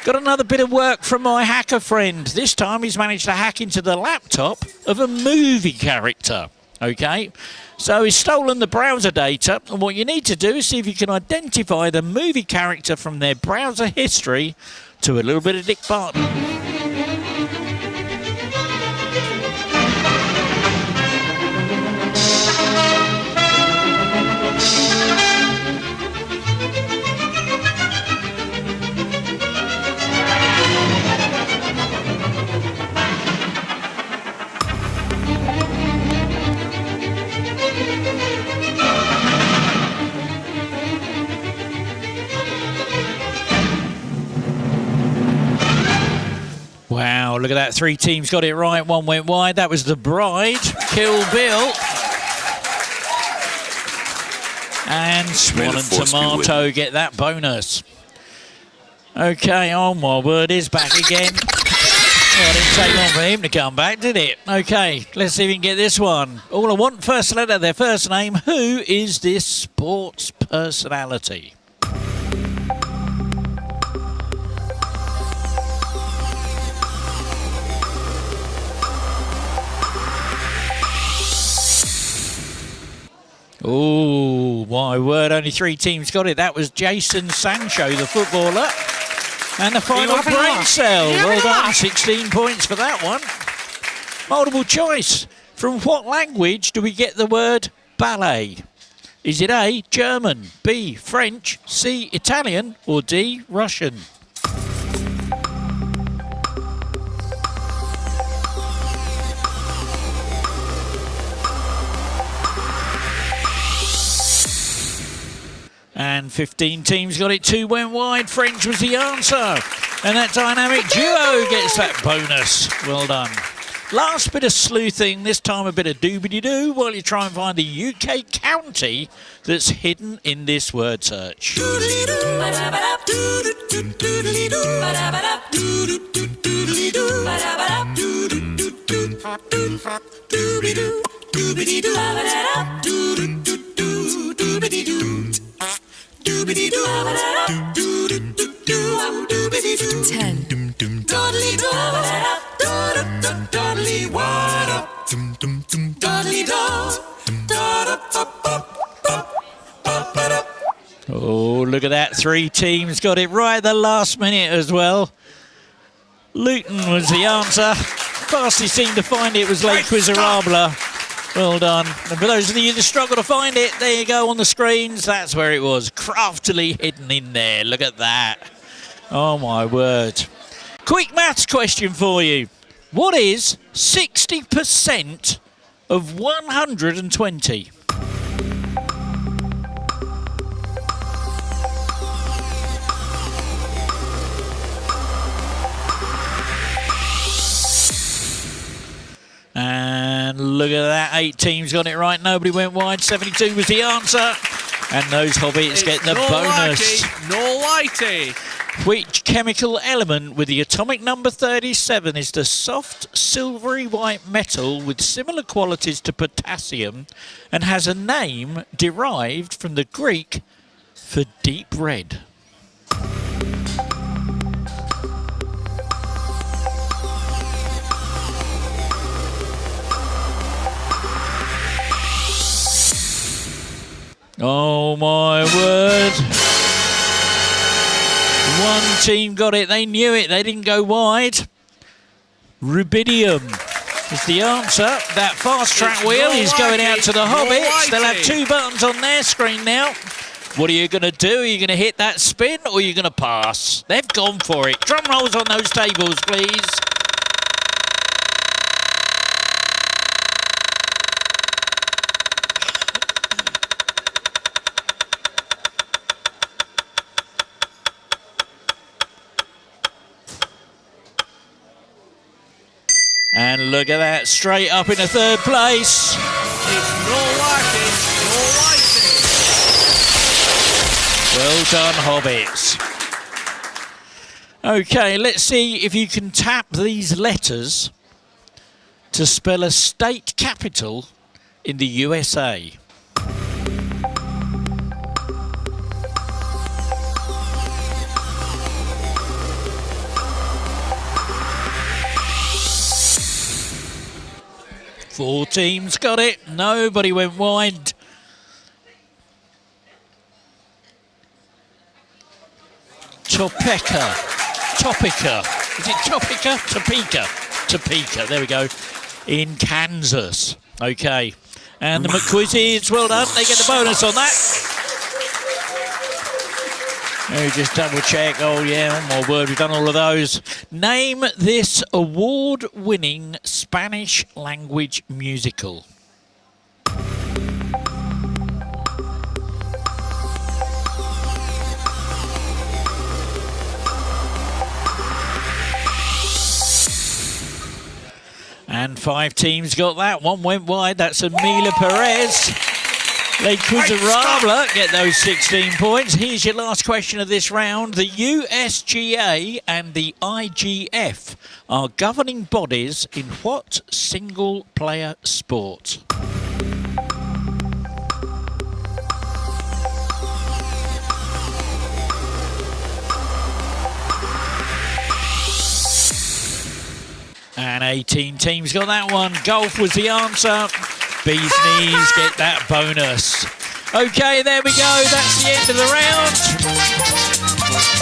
Got another bit of work from my hacker friend. This time he's managed to hack into the laptop of a movie character. Okay, so he's stolen the browser data. And what you need to do is see if you can identify the movie character from their browser history to a little bit of Dick Barton. Wow, look at that. 3 teams got it right. 1 went wide. That was The Bride, Kill Bill. And SwanAndTomato get that bonus. Okay, oh my word, is back again. Well, it didn't take long for him to come back, did it? Okay, let's see if we can get this one. All I want, first letter of their first name. Who is this sports personality? Oh, my word, only 3 teams got it. That was Jason Sancho, the footballer. And the final brain cell. Well done, 16 points for that one. Multiple choice. From what language do we get the word ballet? Is it A, German, B, French, C, Italian, or D, Russian? And 15 teams got it, 2 went wide. French was the answer. And that dynamic duo gets that bonus. Well done. Last bit of sleuthing, this time a bit of doobity-doo, while you try and find the UK county that's hidden in this word search. Oh, look at that. 3 teams got it right at the last minute as well. Luton was the answer. Fastest team to find it was Lake Quizarabla. Well done. And for those of you that struggle to find it, there you go on the screens. That's where it was. Craftily hidden in there. Look at that. Oh, my word. Quick maths question for you. What is 60% of 120? And look at that, 8 teams got it right. Nobody went wide. 72 was the answer. And those hobbits get the bonus. No whitey. Which chemical element with the atomic number 37 is the soft, silvery white metal with similar qualities to potassium and has a name derived from the Greek for deep red? Oh my word. One team got it, they knew it, they didn't go wide. Rubidium is the answer. That fast track wheel is going out to the hobbits. They'll have 2 buttons on their screen now. What are you going to do? Are you going to hit that spin or are you going to pass? They've gone for it. Drum rolls on those tables, please. And look at that, straight up in the 3rd place. It's no whitey, Well done, hobbits. Okay, let's see if you can tap these letters to spell a state capital in the USA. Four teams got it. Nobody went wide. Topeka. Is it Topeka? Topeka. There we go. In Kansas. Okay. And the McQuizzies, well done. They get the bonus on that. Let me just double check. Oh, yeah, oh my word, we've done all of those. Name this award-winning Spanish language musical. And 5 teams got that. 1 went wide. That's Emilia Perez. Lake Quizarabla get those 16 points. Here's your last question of this round. The USGA and the IGF are governing bodies in what single-player sport? And 18 teams got that one. Golf was the answer. Bees knees get that bonus. Okay, there we go. That's the end of the round.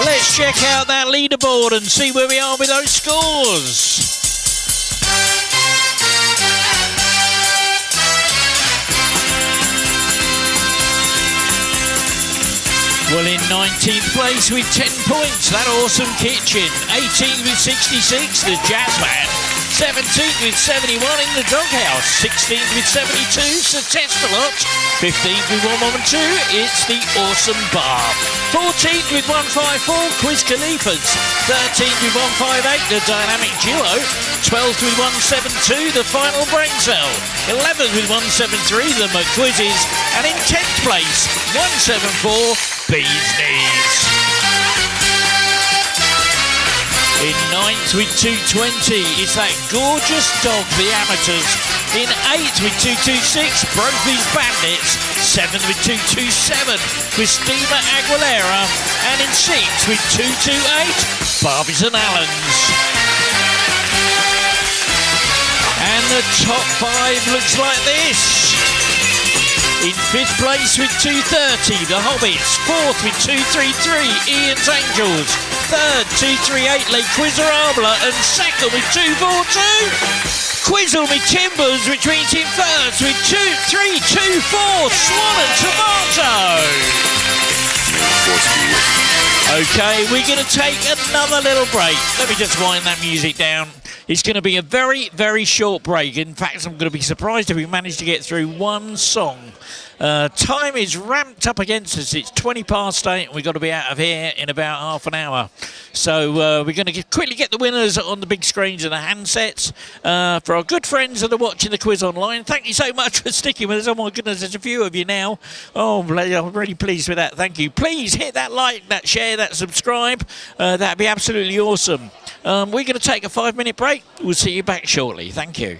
Let's check out that leaderboard and see where we are with those scores. Well, in 19th place with 10 points, that awesome kitchen. 18th with 66, the jazz band. 17th with 71 in the doghouse. 16th with 72, Sir Testalot. 15th with 112, it's the awesome bar. 14th with 154, Quiz Khalifas. 13th with 158, the dynamic duo. 12th with 172, the final brain cell. 11th with 173, the McQuizzes. And in 10th place, 174, Bees Knees. In 9th with 220 is that gorgeous dog, the Amateurs. In 8th with 226, Brophy's Bandits. 7th with 227, Christina Aguilera. And in 6th with 228, Barbies and Allens. And the top 5 looks like this. In 5th place with 230, the Hobbits. 4th with 233, Ian's Angels. 3rd, 238, Le Quizzerable. And 2nd with 242, Quizzle Me Timbers, which means in 1st with 2324, SwanAndTomato. Okay, we're going to take another little break. Let me just wind that music down. It's going to be a very, very short break. In fact, I'm going to be surprised if we manage to get through one song. Time is ramped up against us. It's 20 past 8 and we've got to be out of here in about half an hour. So we're going to quickly get the winners on the big screens and the handsets. For our good friends that are watching the quiz online, thank you so much for sticking with us. Oh my goodness, there's a few of you now. Oh, I'm really pleased with that. Thank you. Please hit that like, that share, that subscribe. That'd be absolutely awesome. We're going to take a 5-minute break. We'll see you back shortly. Thank you.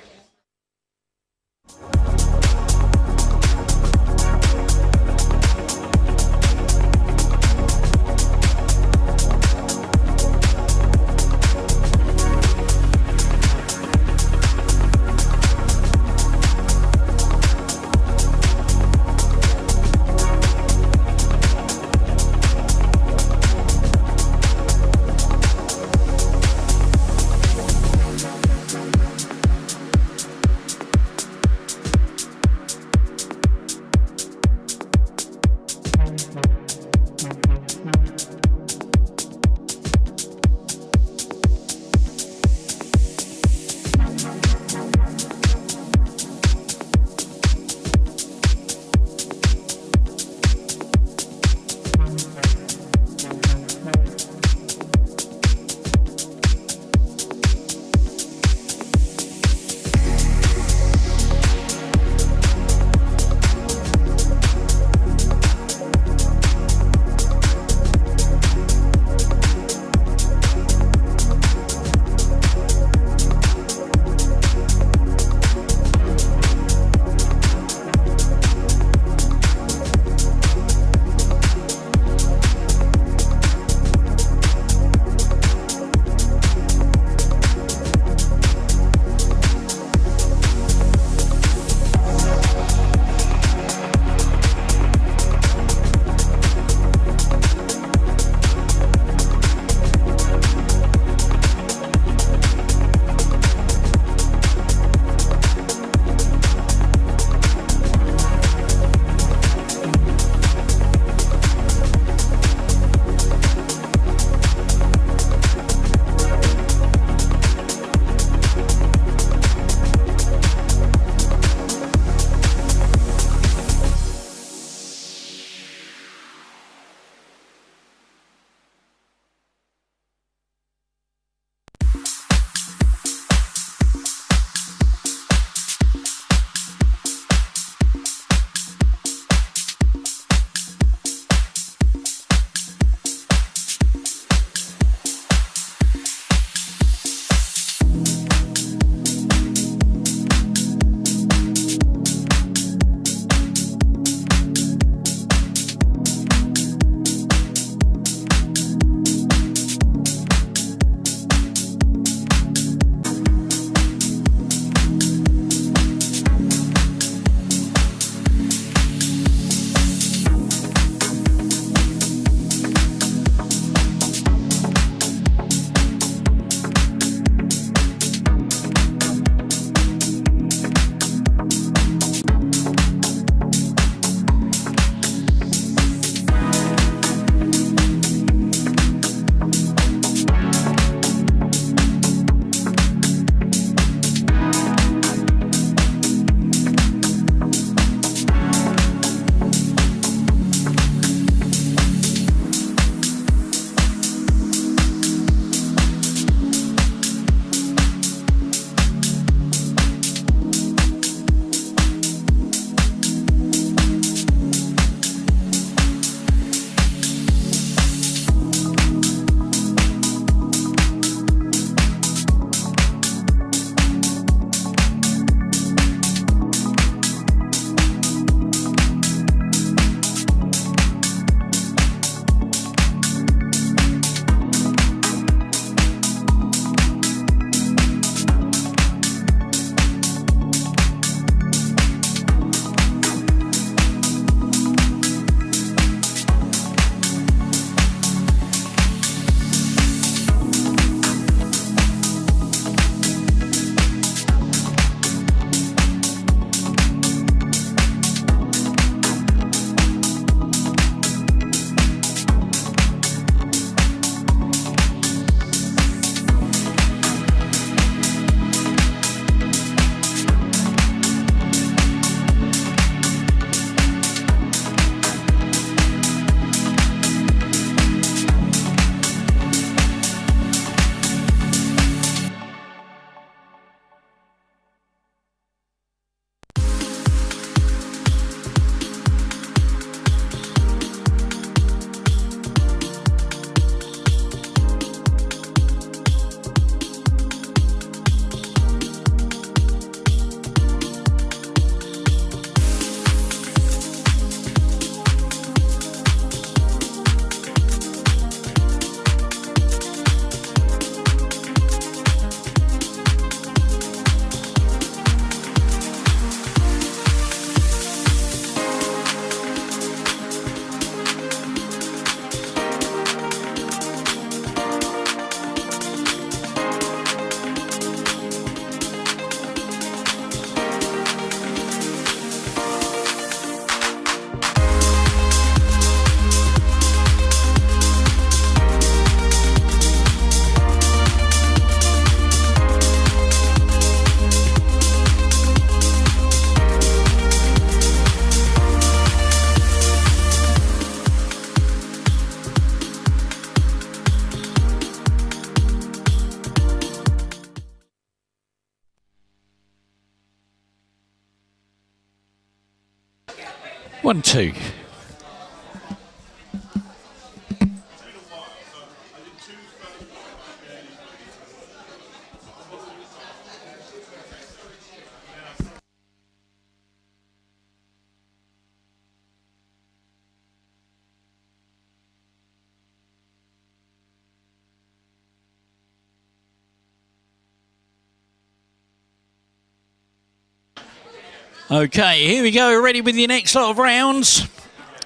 1, 2. Okay, here we go. We're ready with your next lot of rounds.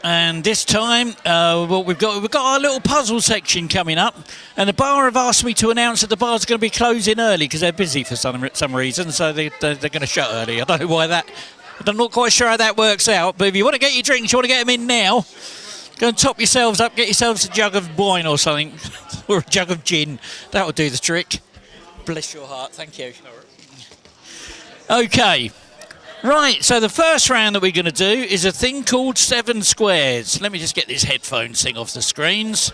And this time, what we've got our little puzzle section coming up. And the bar have asked me to announce that the bar's going to be closing early because they're busy for some reason. So they're going to shut early. I don't know why that. I'm not quite sure how that works out. But if you want to get your drinks, you want to get them in now. Go and top yourselves up. Get yourselves a jug of wine or something. Or a jug of gin. That will do the trick. Bless your heart. Thank you. Okay. Right, so the first round that we're going to do is a thing called 7 squares. Let me just get this headphones thing off the screens.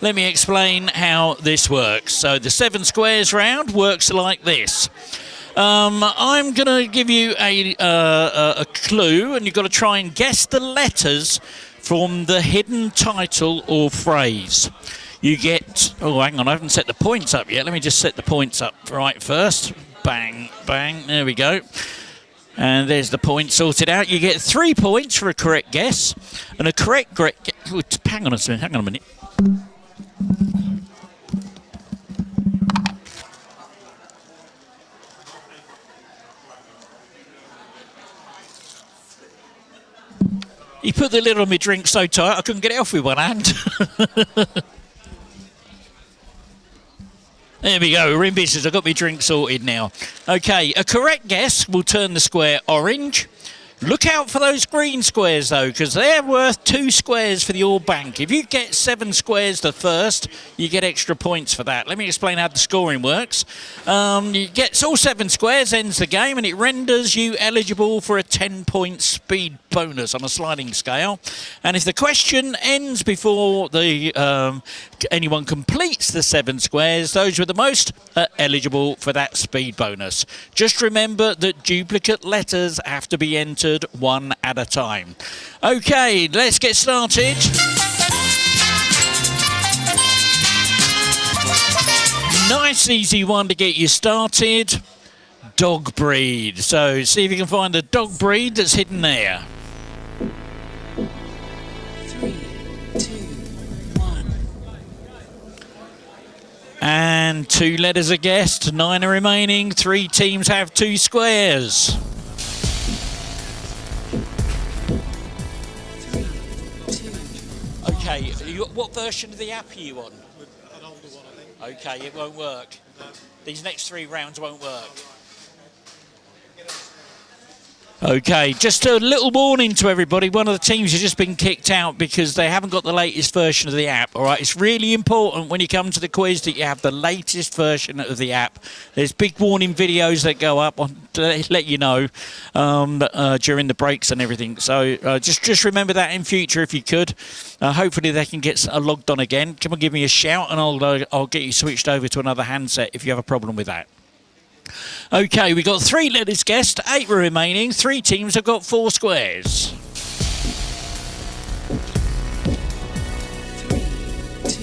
Let me explain how this works. So the 7 squares round works like this. I'm going to give you a clue, and you've got to try and guess the letters from the hidden title or phrase. You get... Oh, hang on, I haven't set the points up yet. Let me just set the points up right first. Bang, bang, there we go. And there's the point sorted out. You get 3 points for a correct guess. And a correct hang on a minute. He put the lid on my drink so tight I couldn't get it off with one hand. There we go, we're in business. I've got my drink sorted now. Okay, a correct guess will turn the square orange. Look out for those green squares, though, because they're worth 2 squares for the All Bank. If you get 7 squares the first, you get extra points for that. Let me explain how the scoring works. You get all 7 squares, ends the game, and it renders you eligible for a 10-point speed bonus on a sliding scale. And if the question ends before anyone completes the 7 squares, those with the most are eligible for that speed bonus. Just remember that duplicate letters have to be entered one at a time. Okay, let's get started. Nice easy one to get you started. Dog breed. So see if you can find the dog breed that's hidden there. 3, 2, 1. And 2 letters are guessed. 9 are remaining. 3 teams have 2 squares. 3, 2. Okay, what version of the app are you on? An older one, I think. Okay, it won't work. No. These next 3 rounds won't work. Okay, just a little warning to everybody. One of the teams has just been kicked out because they haven't got the latest version of the app. All right, it's really important when you come to the quiz that you have the latest version of the app. There's big warning videos that go up to let you know during the breaks and everything. So just remember that in future if you could. Hopefully they can get logged on again. Come and give me a shout and I'll get you switched over to another handset if you have a problem with that. Okay, we got 3 letters guessed, 8 were remaining, 3 teams have got 4 squares. 3, 2,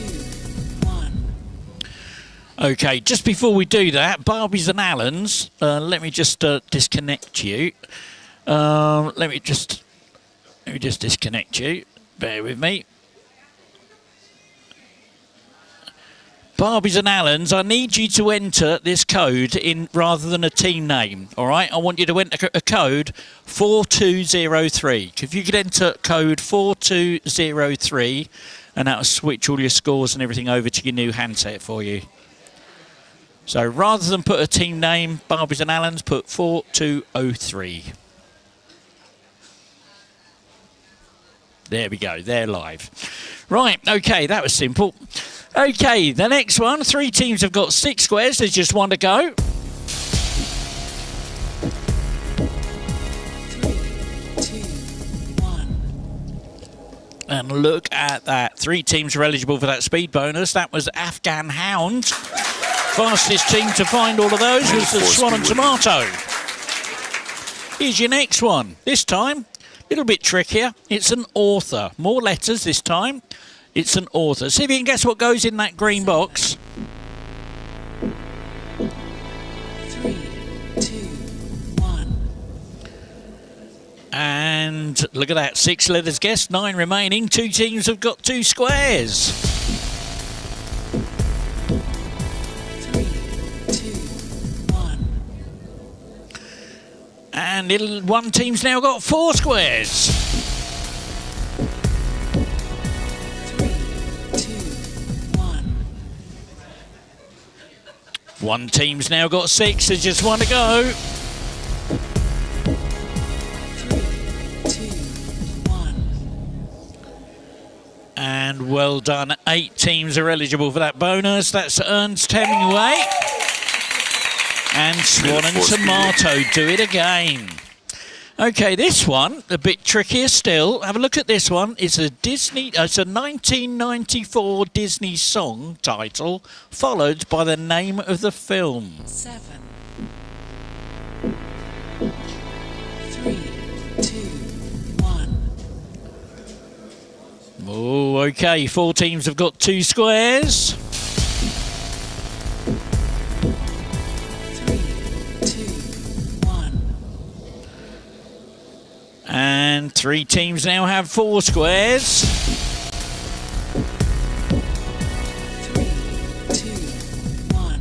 1. Okay, just before we do that, Barbies and Allens, let me just disconnect you. Let me just disconnect you. Bear with me. Barbies and Allens, I need you to enter this code in rather than a team name, all right? I want you to enter a code 4203. If you could enter code 4203, and that'll switch all your scores and everything over to your new handset for you. So rather than put a team name, Barbies and Allens, put 4203. There we go, they're live. Right, okay, that was simple. Okay, the next one, 3 teams have got 6 squares, there's just 1 to go. 3, 2, 1. And look at that, 3 teams are eligible for that speed bonus. That was Afghan Hound. Fastest team to find all of those was the SwanAndTomato. Here's your next one. This time, Little bit trickier. It's an author. More letters this time. It's an author. See if you can guess what goes in that green box. 3, 2, 1. And look at that. 6 letters guessed, 9 remaining. 2 teams have got 2 squares. 3, 2, 1. And one team's now got 4 squares. 3, 2, 1. One team's now got 6. There's just one to go. 3, 2, 1. And well done. 8 teams are eligible for that bonus. That's Ernst Hemingway. And Swan and Tomato do it again. Okay, this one, a bit trickier still. Have a look at this one. It's a 1994 Disney song title, followed by the name of the film. 7, 3, 2, 1. Oh, okay. 4 teams have got 2 squares. 3, 2, 1. And 3 teams now have 4 squares. 3, 2, 1.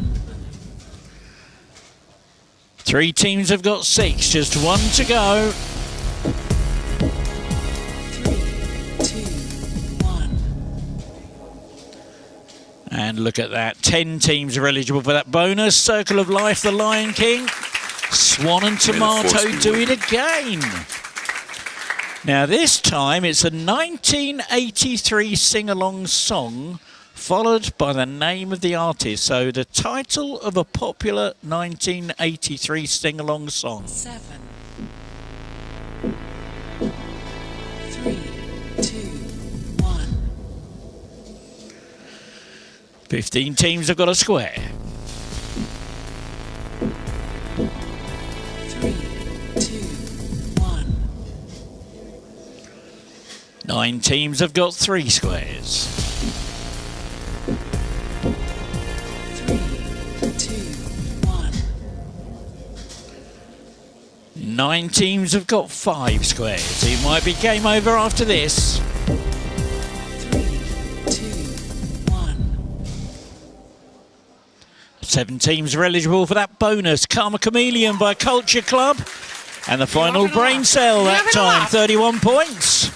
3 teams have got 6. Just one to go. 3, 2, 1. And look at that. 10 teams are eligible for that bonus. Circle of Life, The Lion King. Swan and Tomato do it again. Now this time it's a 1983 sing-along song followed by the name of the artist. So the title of a popular 1983 sing-along song. 7, 3, 2, 1. 15 teams have got a square. 3, 2, 1. 9 teams have got 3 squares. 3, 2, 1. 9 teams have got 5 squares. It might be game over after this. 3, 2, 1. 7 teams are eligible for that bonus. Karma Chameleon by Culture Club. And the final brain cell that time, 31 points.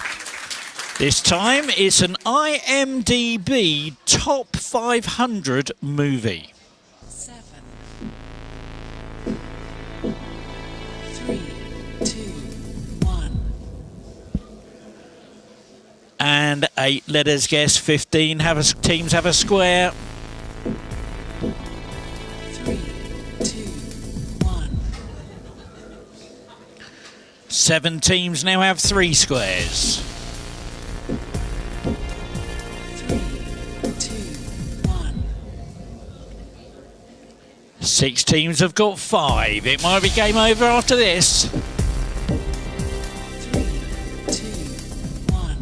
This time it's an IMDb top 500 movie. 7, 3, 2, 1. And 8 letters guessed, 15 teams have a square. 3, 2, 1. 7 teams now have 3 squares. 3, 2, 1. 6 teams have got 5. It might be game over after this. 3, 2, 1.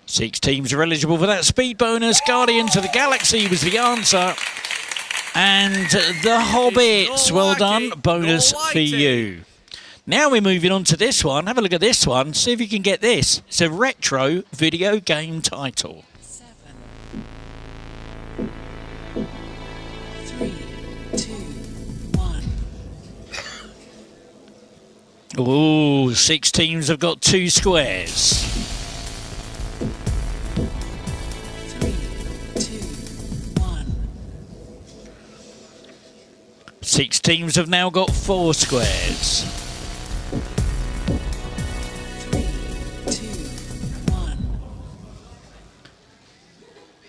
6 teams are eligible for that speed bonus. Guardians of the Galaxy was the answer. And The Hobbit. Well done. Bonus for you. Now we're moving on to this one. Have a look at this one. See if you can get this. It's a retro video game title. 7, 3, 2, 1. Ooh, 6 teams have got 2 squares. 3, 2, 1. 6 teams have now got 4 squares. 3, 2, 1.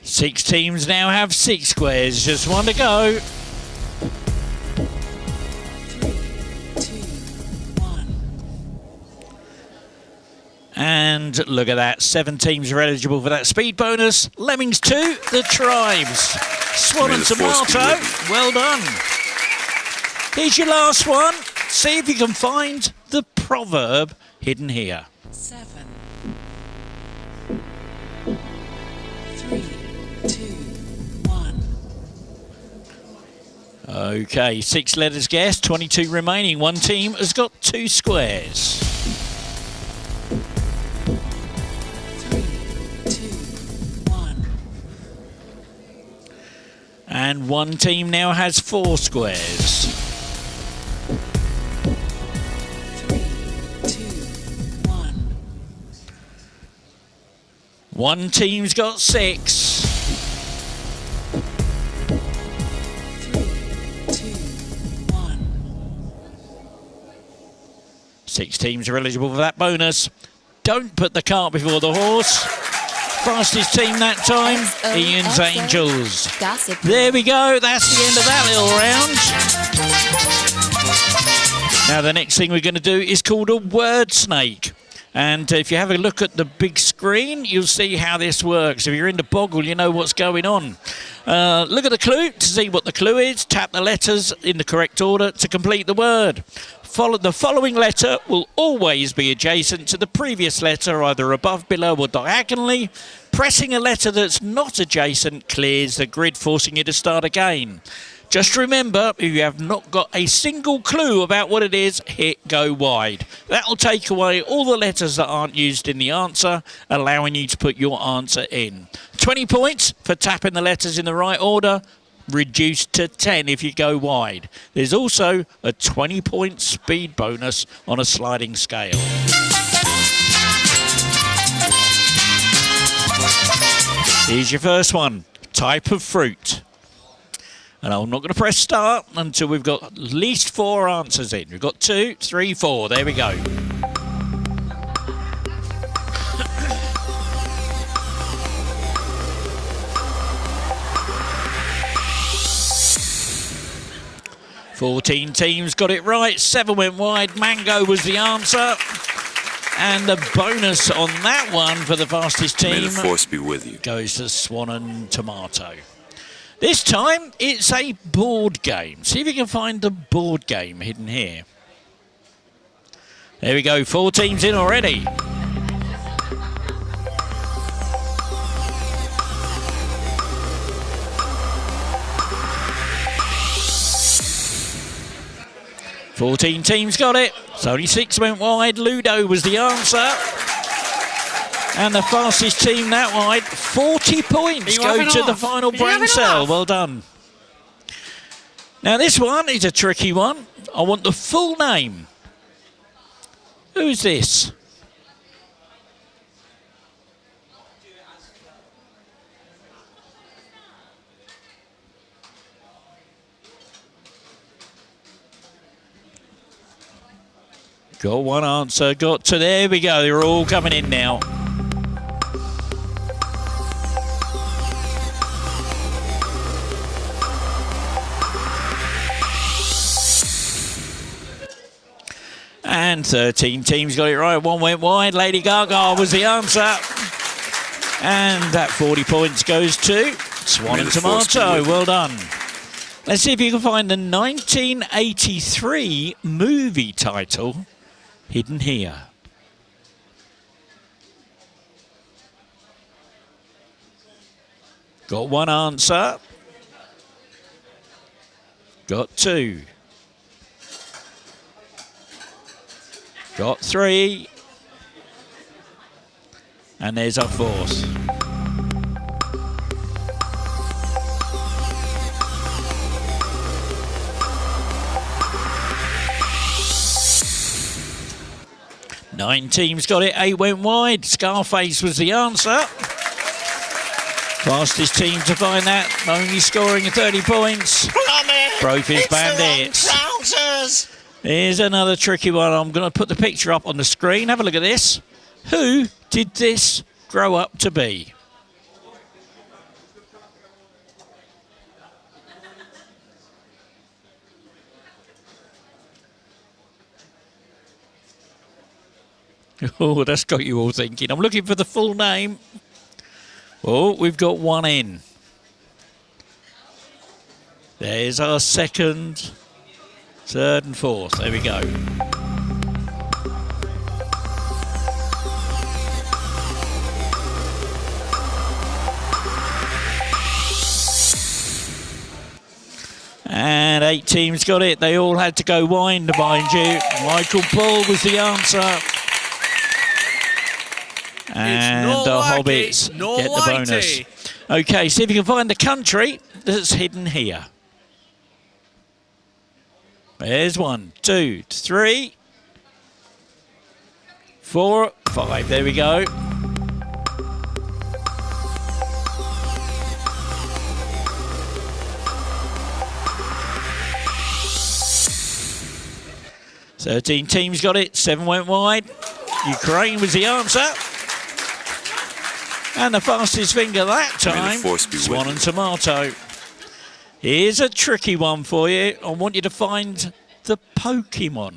6 teams now have 6 squares. Just one to go. 3, 2, 1. And look at that. 7 teams are eligible for that speed bonus. Lemmings 2, the Tribes. Swan and Tomato, well done. Here's your last one. See if you can find the proverb hidden here. 7, 3, 2, 1. Okay, 6 letters guessed, 22 remaining. One team has got 2 squares. 3, 2, 1. And one team now has 4 squares. 3, 2, 1. One team's got 6. 3, 2, 1. 6 teams are eligible for that bonus. Don't put the cart before the horse. Fastest team that time, Ian's Angels. Gossip. There we go. That's the end of that little round. Now the next thing we're going to do is called a word snake. And if you have a look at the big screen, you'll see how this works. If you're in the boggle, you know what's going on. Look at the clue to see what the clue is. Tap the letters in the correct order to complete the word. The following letter will always be adjacent to the previous letter, either above, below or diagonally. Pressing a letter that's not adjacent clears the grid, forcing you to start again. Just remember, if you have not got a single clue about what it is, hit go wide. That'll take away all the letters that aren't used in the answer, allowing you to put your answer in. 20 points for tapping the letters in the right order. Reduced to 10 if you go wide. There's also a 20-point speed bonus on a sliding scale. Here's your first one. Type of fruit. And I'm not going to press start until we've got at least 4 answers in. We've got 2, 3, 4. There we go. Fourteen teams got it right. 7 went wide. Mango was the answer. And the bonus on that one for the fastest team May the force be with you. goes to SwanAndTomato. This time, it's a board game. See if you can find the board game hidden here. There we go. 4 teams in already. Fourteen teams got it. So only 6 went wide. Ludo was the answer. And the fastest team that wide, 40 points go to the final brain cell. Well done. Now this one is a tricky one. I want the full name. Who's this? Got one answer, got 2. There we go. They're all coming in now. And 13 teams got it right. 1 went wide. Lady Gaga was the answer. And that 40 points goes to SwanAndTomato. Well done. Let's see if you can find the 1983 movie title hidden here. Got 1 answer. Got 2. Got 3. And there's our 4th. Nine teams got it, 8 went wide. Scarface was the answer. Fastest team to find that, only scoring 30 points. Profis Bandits. Here's another tricky one. I'm going to put the picture up on the screen. Have a look at this. Who did this grow up to be? Oh, that's got you all thinking. I'm looking for the full name. Oh, we've got 1 in. There's our 2nd, 3rd and 4th. There we go. And 8 teams got it. They all had to go wind, mind you. Michael Paul was the answer. And no the whitey, Hobbits no get the bonus. whitey. Okay, see if you can find the country that's hidden here. There's 1, 2, 3, 4, 5. There we go. Thirteen teams got it. 7 went wide. Ukraine was the answer. And the fastest finger that time, Swan and Tomato. Here's a tricky one for you. I want you to find the Pokemon.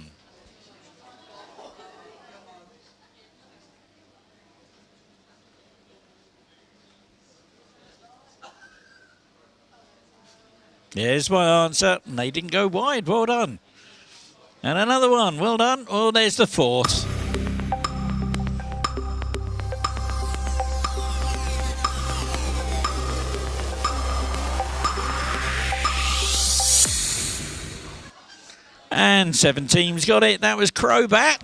There's my answer. And they didn't go wide. Well done. And another one. Well done. Oh, there's the 4th. And 7 teams got it. That was Crobat.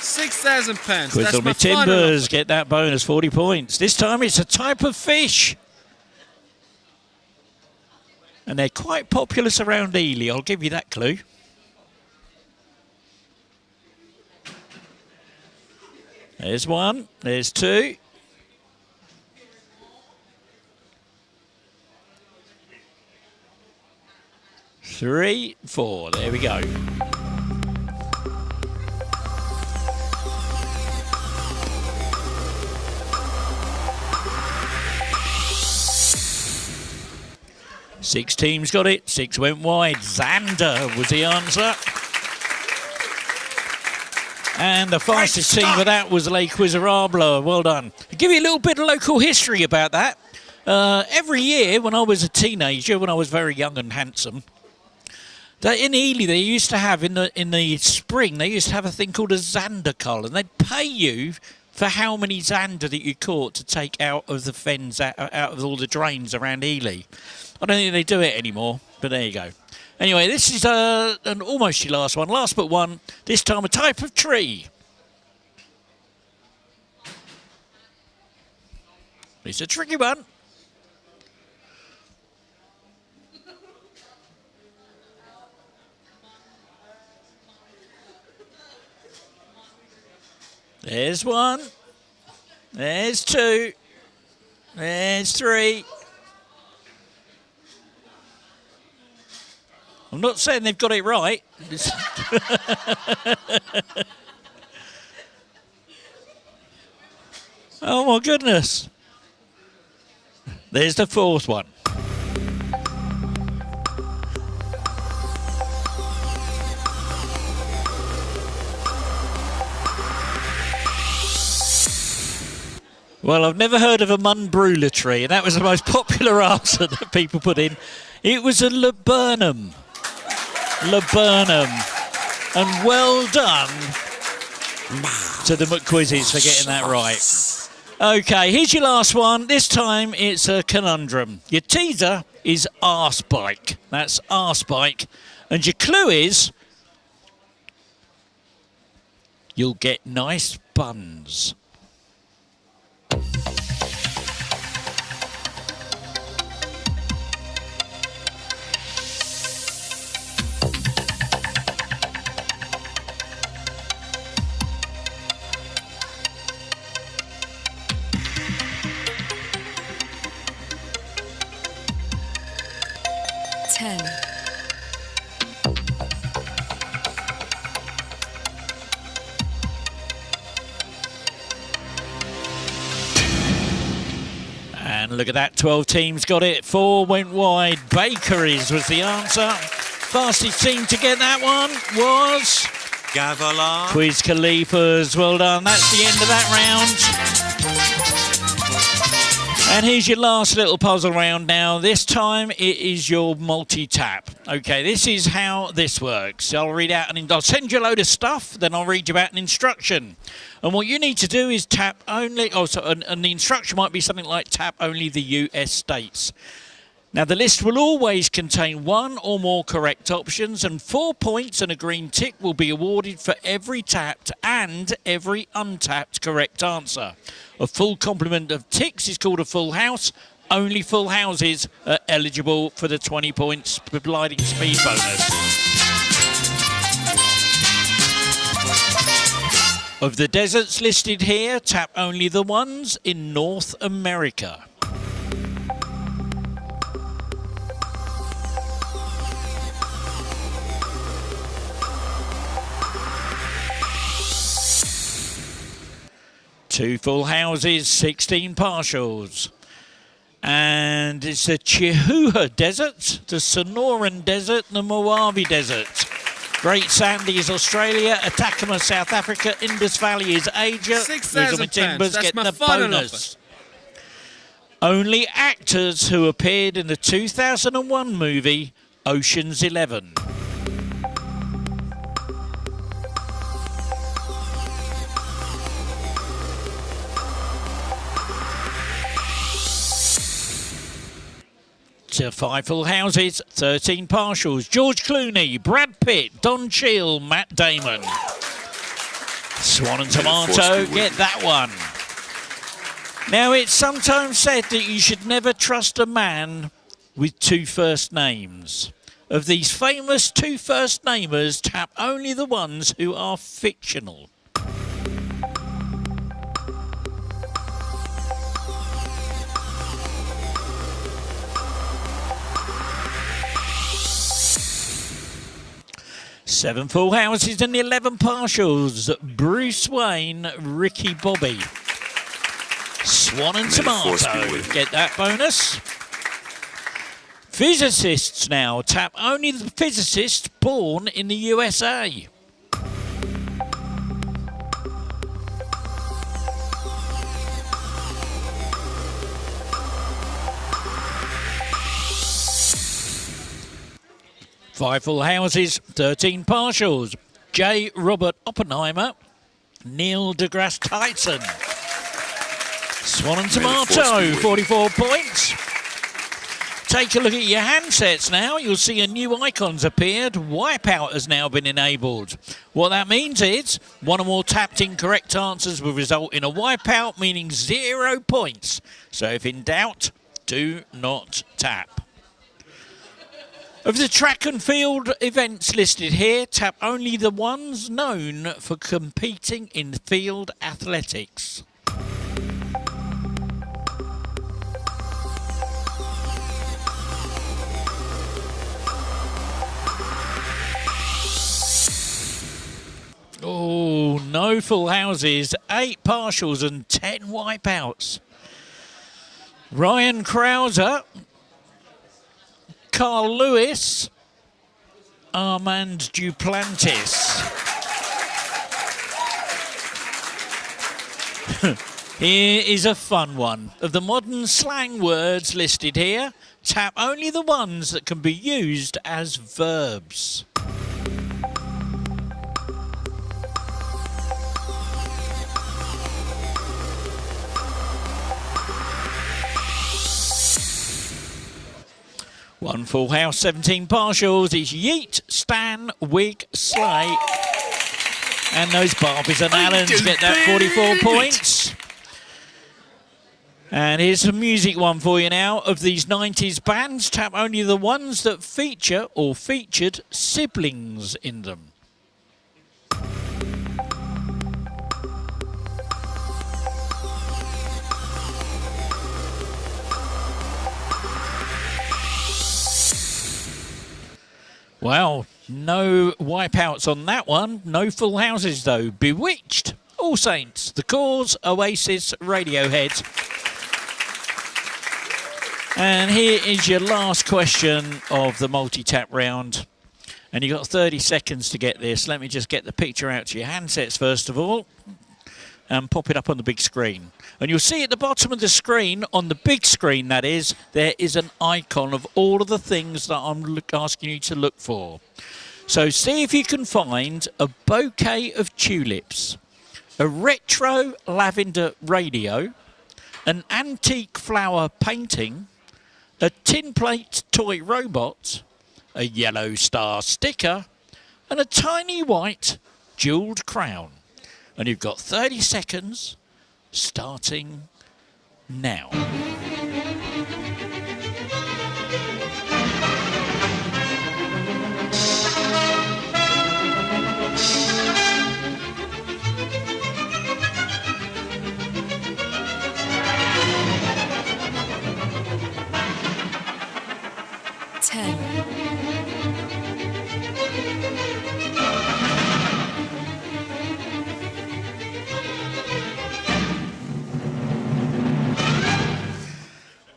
£6,000. Quiz That's on my me final Timbers. offer. Get that bonus, 40 points. This time it's a type of fish. And they're quite popular around Ely. I'll give you that clue. There's 1. There's 2. 3, 4. There we go. Six teams got it. 6 went wide. Xander was the answer. And the fastest team for that was Lake Quiserabla. Well done. I'll give you a little bit of local history about that. Every year when I was a teenager, when I was very young and handsome, in Ely they used to have, in the spring, they used to have a thing called a Xander cull, and they'd pay you for how many Xander that you caught to take out of the fens, out of all the drains around Ely. I don't think they do it anymore, but there you go. Anyway, this is an almost your last one. Last but one. This time a type of tree. It's a tricky one. There's 1. There's 2. There's 3. I'm not saying they've got it right. Oh my goodness. There's the 4th one. Well, I've never heard of a Munbrula tree, and that was the most popular answer that people put in. It was a laburnum. Laburnum. And well done to the McQuizzies for getting that right. Okay, here's your last one. This time it's a conundrum. Your teaser is arse bike. That's arse bike. And your clue is you'll get nice buns. And look at that, 12 teams got it. 4 went wide. Bakeries was the answer. Fastest team to get that one was Gavilar. Quiz Khalifas. Well done. That's the end of that round. And here's your last little puzzle round now. This time it is your multi-tap. Okay, this is how this works. I'll read out I'll send you a load of stuff, then I'll read you out an instruction. And what you need to do is tap only, and the instruction might be something like tap only the US states. Now, the list will always contain one or more correct options, and 4 points and a green tick will be awarded for every tapped and every untapped correct answer. A full complement of ticks is called a full house. Only full houses are eligible for the 20 points gliding speed bonus. Of the deserts listed here, tap only the ones in North America. Two full houses, 16 partials. And it's the Chihuahua Desert, the Sonoran Desert, the Mojave Desert. Great Sandy is Australia, Atacama, South Africa, Indus Valley is Asia. 6,000 Timbers That's get my the final bonus. Only actors who appeared in the 2001 movie Ocean's 11. To 5 full houses, 13 partials. George Clooney, Brad Pitt, Don Cheadle, Matt Damon. Swan and Tomato get that one. Now, it's sometimes said that you should never trust a man with 2 first names. Of these famous 2 first namers, tap only the ones who are fictional. Seven full houses and 11 partials. Bruce Wayne, Ricky Bobby. Swan and Tomato get that bonus. Physicists now. Tap only the physicists born in the USA. Five full houses, 13 partials. J. Robert Oppenheimer, Neil deGrasse Tyson. Swan and Tomato, 44 points. Take a look at your handsets now. You'll see a new icon's appeared. Wipeout has now been enabled. What that means is one or more tapped incorrect answers will result in a wipeout, meaning 0 points. So if in doubt, do not tap. Of the track and field events listed here, tap only the ones known for competing in field athletics. Oh, no full houses, 8 partials and 10 wipeouts. Ryan Krauser, Carl Lewis, Armand Duplantis. Here is a fun one. Of the modern slang words listed here, tap only the ones that can be used as verbs. One full house, 17 partials is yeet, stan, wig, slay. And those Barbies and Allens get that 44 points. And here's a music one for you now. Of these 90s bands, tap only the ones that feature or featured siblings in them. Well, no wipeouts on that one. No full houses, though. Bewitched, All Saints, The Cause, Oasis, Radiohead. And here is your last question of the multi-tap round. And you've got 30 seconds to get this. Let me just get the picture out to your handsets, first of all. and pop it up on the big screen. And you'll see at the bottom of the screen, on the big screen that is, there is an icon of all of the things that I'm asking you to look for. So see if you can find a bouquet of tulips, a retro lavender radio, an antique flower painting, a tin plate toy robot, a yellow star sticker, and a tiny white jewelled crown. And you've got 30 seconds starting now.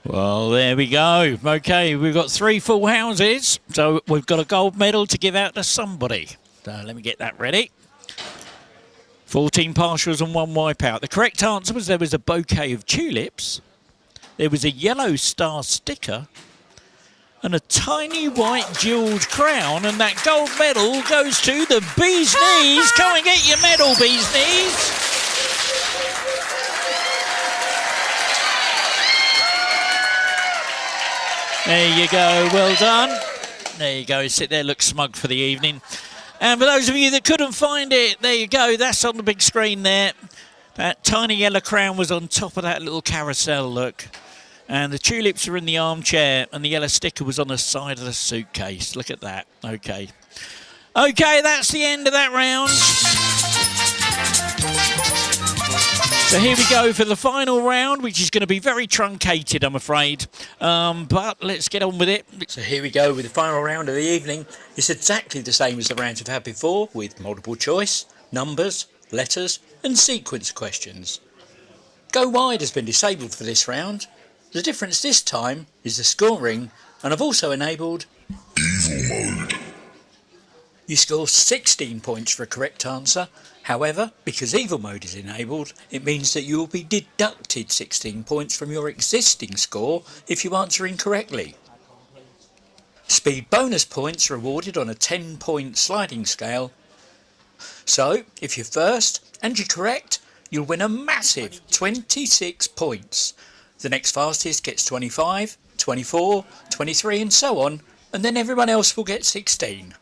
Well, there we go. Okay, we've got 3 full houses, so we've got a gold medal to give out to somebody. So let me get that ready. 14 partials and 1 wipeout. The correct answer was there was a bouquet of tulips, there was a yellow star sticker, and a tiny white jewelled crown, and that gold medal goes to the Bee's Knees. Come and get your medal, Bee's Knees. There you go, well done. There you go, sit there, look smug for the evening. And for those of you that couldn't find it, there you go, that's on the big screen there. That tiny yellow crown was on top of that little carousel, look. And the tulips are in the armchair, and the yellow sticker was on the side of the suitcase. Look at that, okay. Okay, that's the end of that round. So here we go for the final round, which is going to be very truncated, I'm afraid. But let's get on with it. So here we go with the final round of the evening. It's exactly the same as the rounds we've had before, with multiple choice, numbers, letters, and sequence questions. Go wide has been disabled for this round. The difference this time is the scoring, and I've also enabled Evil Mode. You score 16 points for a correct answer. However, because Evil Mode is enabled, it means that you will be deducted 16 points from your existing score if you answer incorrectly. Speed bonus points are awarded on a 10-point sliding scale. So, if you're first and you're correct, you'll win a massive 26 points. The next fastest gets 25, 24, 23 and so on, and then everyone else will get 16.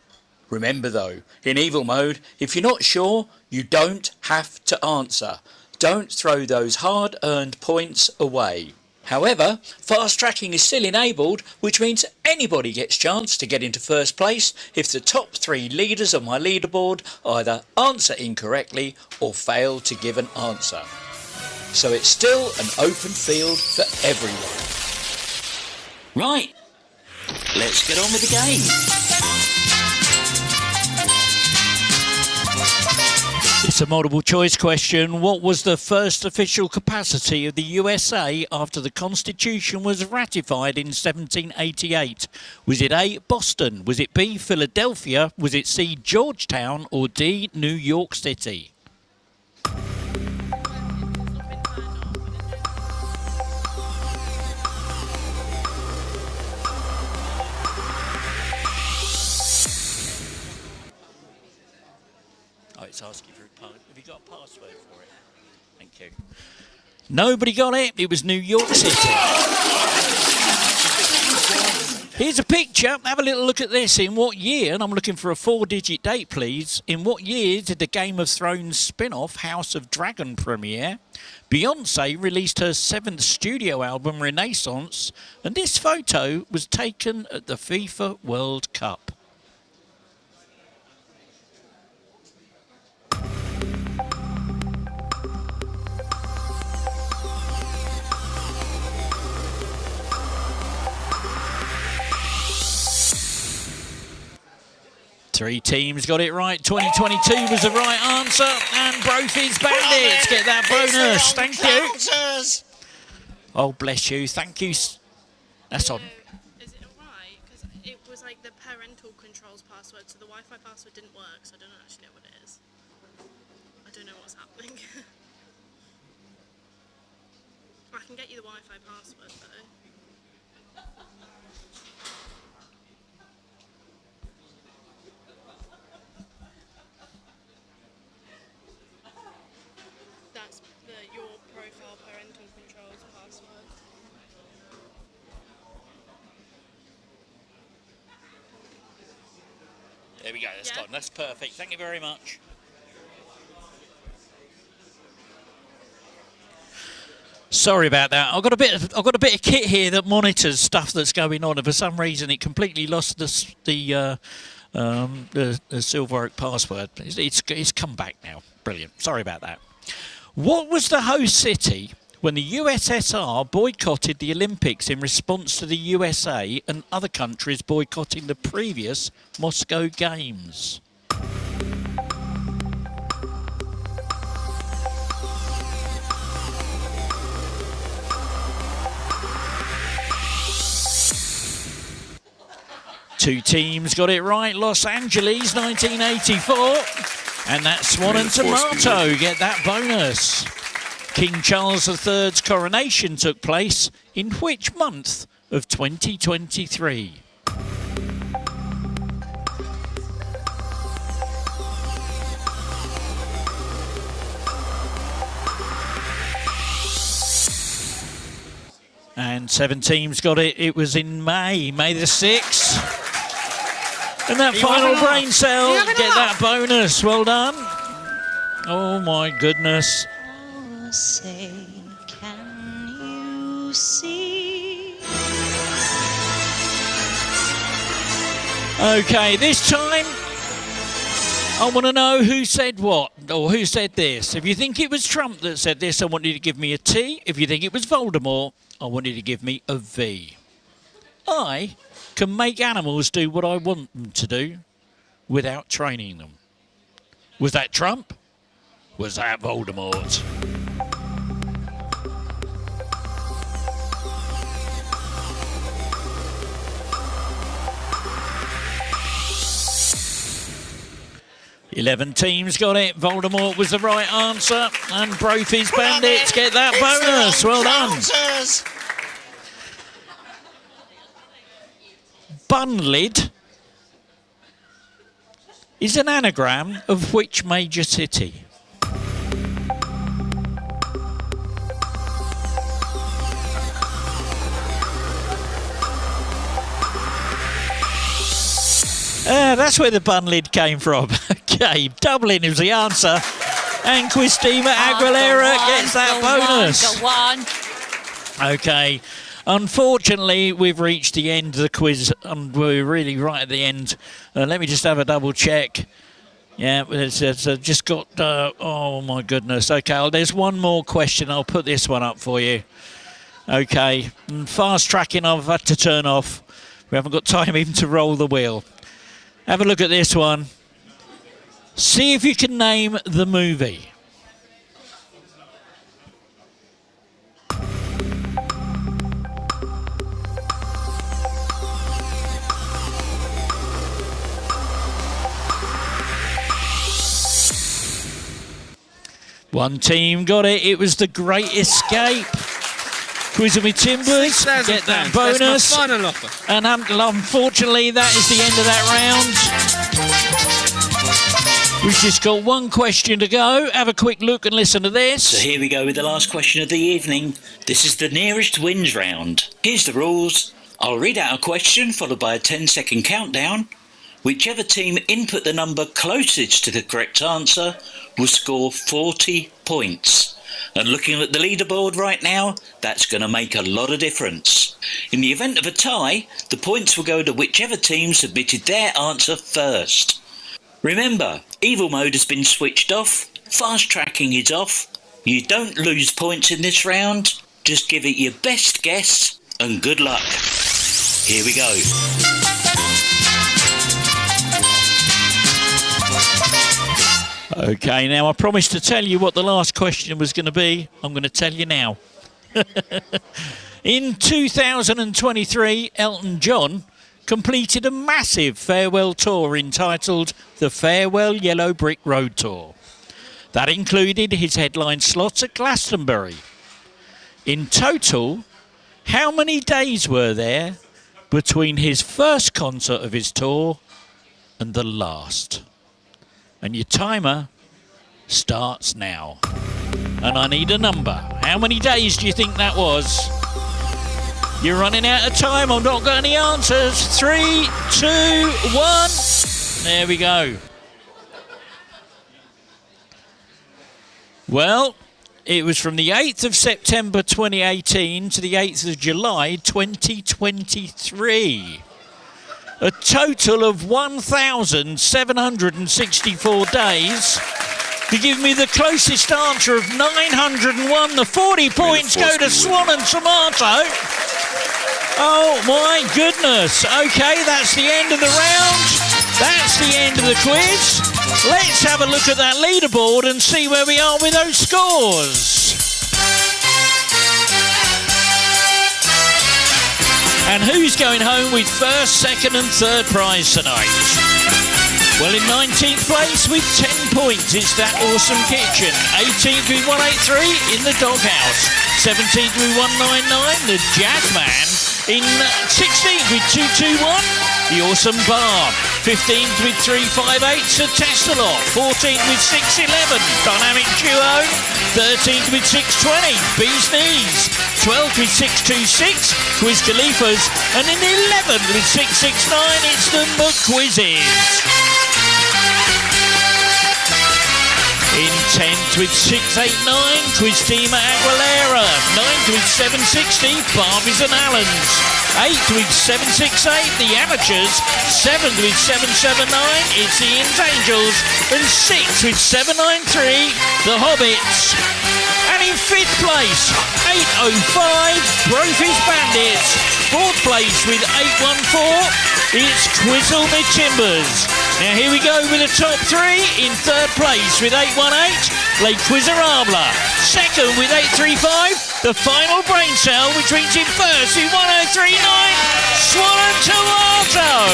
Remember though, in Evil Mode, if you're not sure, you don't have to answer. Don't throw those hard-earned points away. However, fast tracking is still enabled, which means anybody gets a chance to get into first place if the top 3 leaders on my leaderboard either answer incorrectly or fail to give an answer. So it's still an open field for everyone. Right, let's get on with the game. It's a multiple choice question. What was the first official capacity of the USA after the Constitution was ratified in 1788? Was it A, Boston? Was it B, Philadelphia? Was it C, Georgetown? Or D, New York City? Oh, it's asking for a password. Have you got a password for it? Thank you. Nobody got it. It was New York City. Here's a picture. Have a little look at this. In what year, and I'm looking for a 4-digit date, please. In what year did the Game of Thrones spin-off House of Dragon premiere? Beyonce released her 7th studio album, Renaissance, and this photo was taken at the FIFA World Cup. Three teams got it right. 2022 was the right answer. And Brophy's Bandits get that bonus. Thank you. Oh, bless you. Thank you. That's on. Is it alright? Because it was like the parental controls password, so the Wi-Fi password didn't work, so I don't actually know what it is. I don't know what's happening. I can get you the Wi-Fi password though. That's your profile parental controls password. There we go. That's Yeah. gone. That's perfect. Thank you very much. Sorry about that. I've got a bit of kit here that monitors stuff that's going on, and for some reason it completely lost the Silver Oak password. It's come back now. Brilliant. Sorry about that. What was the host city when the USSR boycotted the Olympics in response to the USA and other countries boycotting the previous Moscow Games? Two teams got it right. Los Angeles, 1984. And that's Swan and Tomato. Get that bonus. King Charles III's coronation took place in which month of 2023? And 7 teams got it. It was in May the 6th. And that final brain cell, get that bonus. Well done. Oh my goodness. Oh, say, can you see? Okay, this time I want to know who said what or who said this. If you think it was Trump that said this, I want you to give me a T. If you think it was Voldemort, I want you to give me a V. I can make animals do what I want them to do without training them. Was that Trump? Was that Voldemort? Eleven teams got it. Voldemort was the right answer. And Brophy's Bandits get that bonus. Well done. Bunlid is an anagram of which major city? That's where the bun lid came from. Okay, Dublin is the answer. And Quistima Aguilera gets that bonus. Go on. Okay. Unfortunately, we've reached the end of the quiz, and we're really right at the end. Let me just have a double check. Yeah, it's just got... oh, my goodness. Okay, there's one more question. I'll put this one up for you. Okay, and fast tracking I've had to turn off. We haven't got time even to roll the wheel. Have a look at this one. See if you can name the movie. One team got it. It was The Great Escape. Quizzing with Timbers. Get that bonus. That's my final offer. And unfortunately, that is the end of that round. We've just got one question to go. Have a quick look and listen to this. So here we go with the last question of the evening. This is the nearest wins round. Here's the rules. I'll read out a question followed by a 10-second countdown. Whichever team input the number closest to the correct answer will score 40 points. And looking at the leaderboard right now, that's going to make a lot of difference. In the event of a tie, the points will go to whichever team submitted their answer first. Remember, evil mode has been switched off, fast tracking is off. You don't lose points in this round, just give it your best guess and good luck. Here we go. Okay, now I promised to tell you what the last question was going to be. I'm going to tell you now. In 2023, Elton John completed a massive farewell tour entitled the Farewell Yellow Brick Road Tour. That included his headline slots at Glastonbury. In total, how many days were there between his first concert of his tour and the last? And your timer starts now. And I need a number. How many days do you think that was? You're running out of time. I've not got any answers. 3, 2, 1. There we go. Well, it was from the 8th of September 2018 to the 8th of July 2023. A total of 1,764 days. To give me the closest answer of 901, the 40 points go to SwanAndTomato. Oh my goodness. Okay, that's the end of the round. That's the end of the quiz. Let's have a look at that leaderboard and see where we are with those scores. And who's going home with first, second and third prize tonight? Well, in 19th place with 10 points, it's That Awesome Kitchen. 18th with 183 in the Doghouse. 17th with 199, the Jazzman. In 16th with 221, the Awesome Bar. 15th with 358, Sir Testalot. 14th with 611, Dynamic Duo. 13th with 620, Bee's Knees. 12th with 626, Quiz Khalifas. And in 11th with 669, it's the McQuizzes. In 10th with 689, Quiz Team Aguilera. 9th with 760, Barbies and Allens. 8th with 768, the Amateurs. 7th with 779, it's Ian's Angels. And 6th with 793, the Hobbits. And in 5th place, 805, Brophy's Bandits. 4th place with 814, it's Quizzle Me Timbers. Now here we go with the top 3. In 3rd place with 818, Le Quizarabla. 2nd with 835, the Final Brain Cell, which reads in 1st with 1039, SwanAndTomato.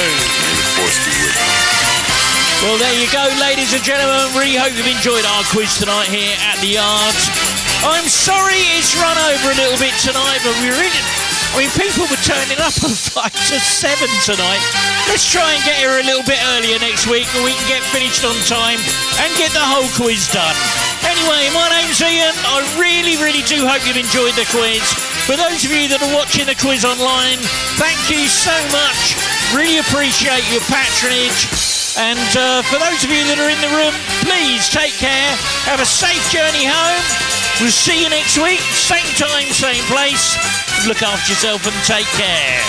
Well, there you go, ladies and gentlemen. Really hope you've enjoyed our quiz tonight here at the Yard. I'm sorry it's run over a little bit tonight, but people were turning up at 5 to 7 tonight. Let's try and get here a little bit earlier next week and we can get finished on time and get the whole quiz done. Anyway, my name's Ian. I really, really do hope you've enjoyed the quiz. For those of you that are watching the quiz online, thank you so much. Really appreciate your patronage. And for those of you that are in the room, please take care. Have a safe journey home. We'll see you next week. Same time, same place. Look after yourself and take care.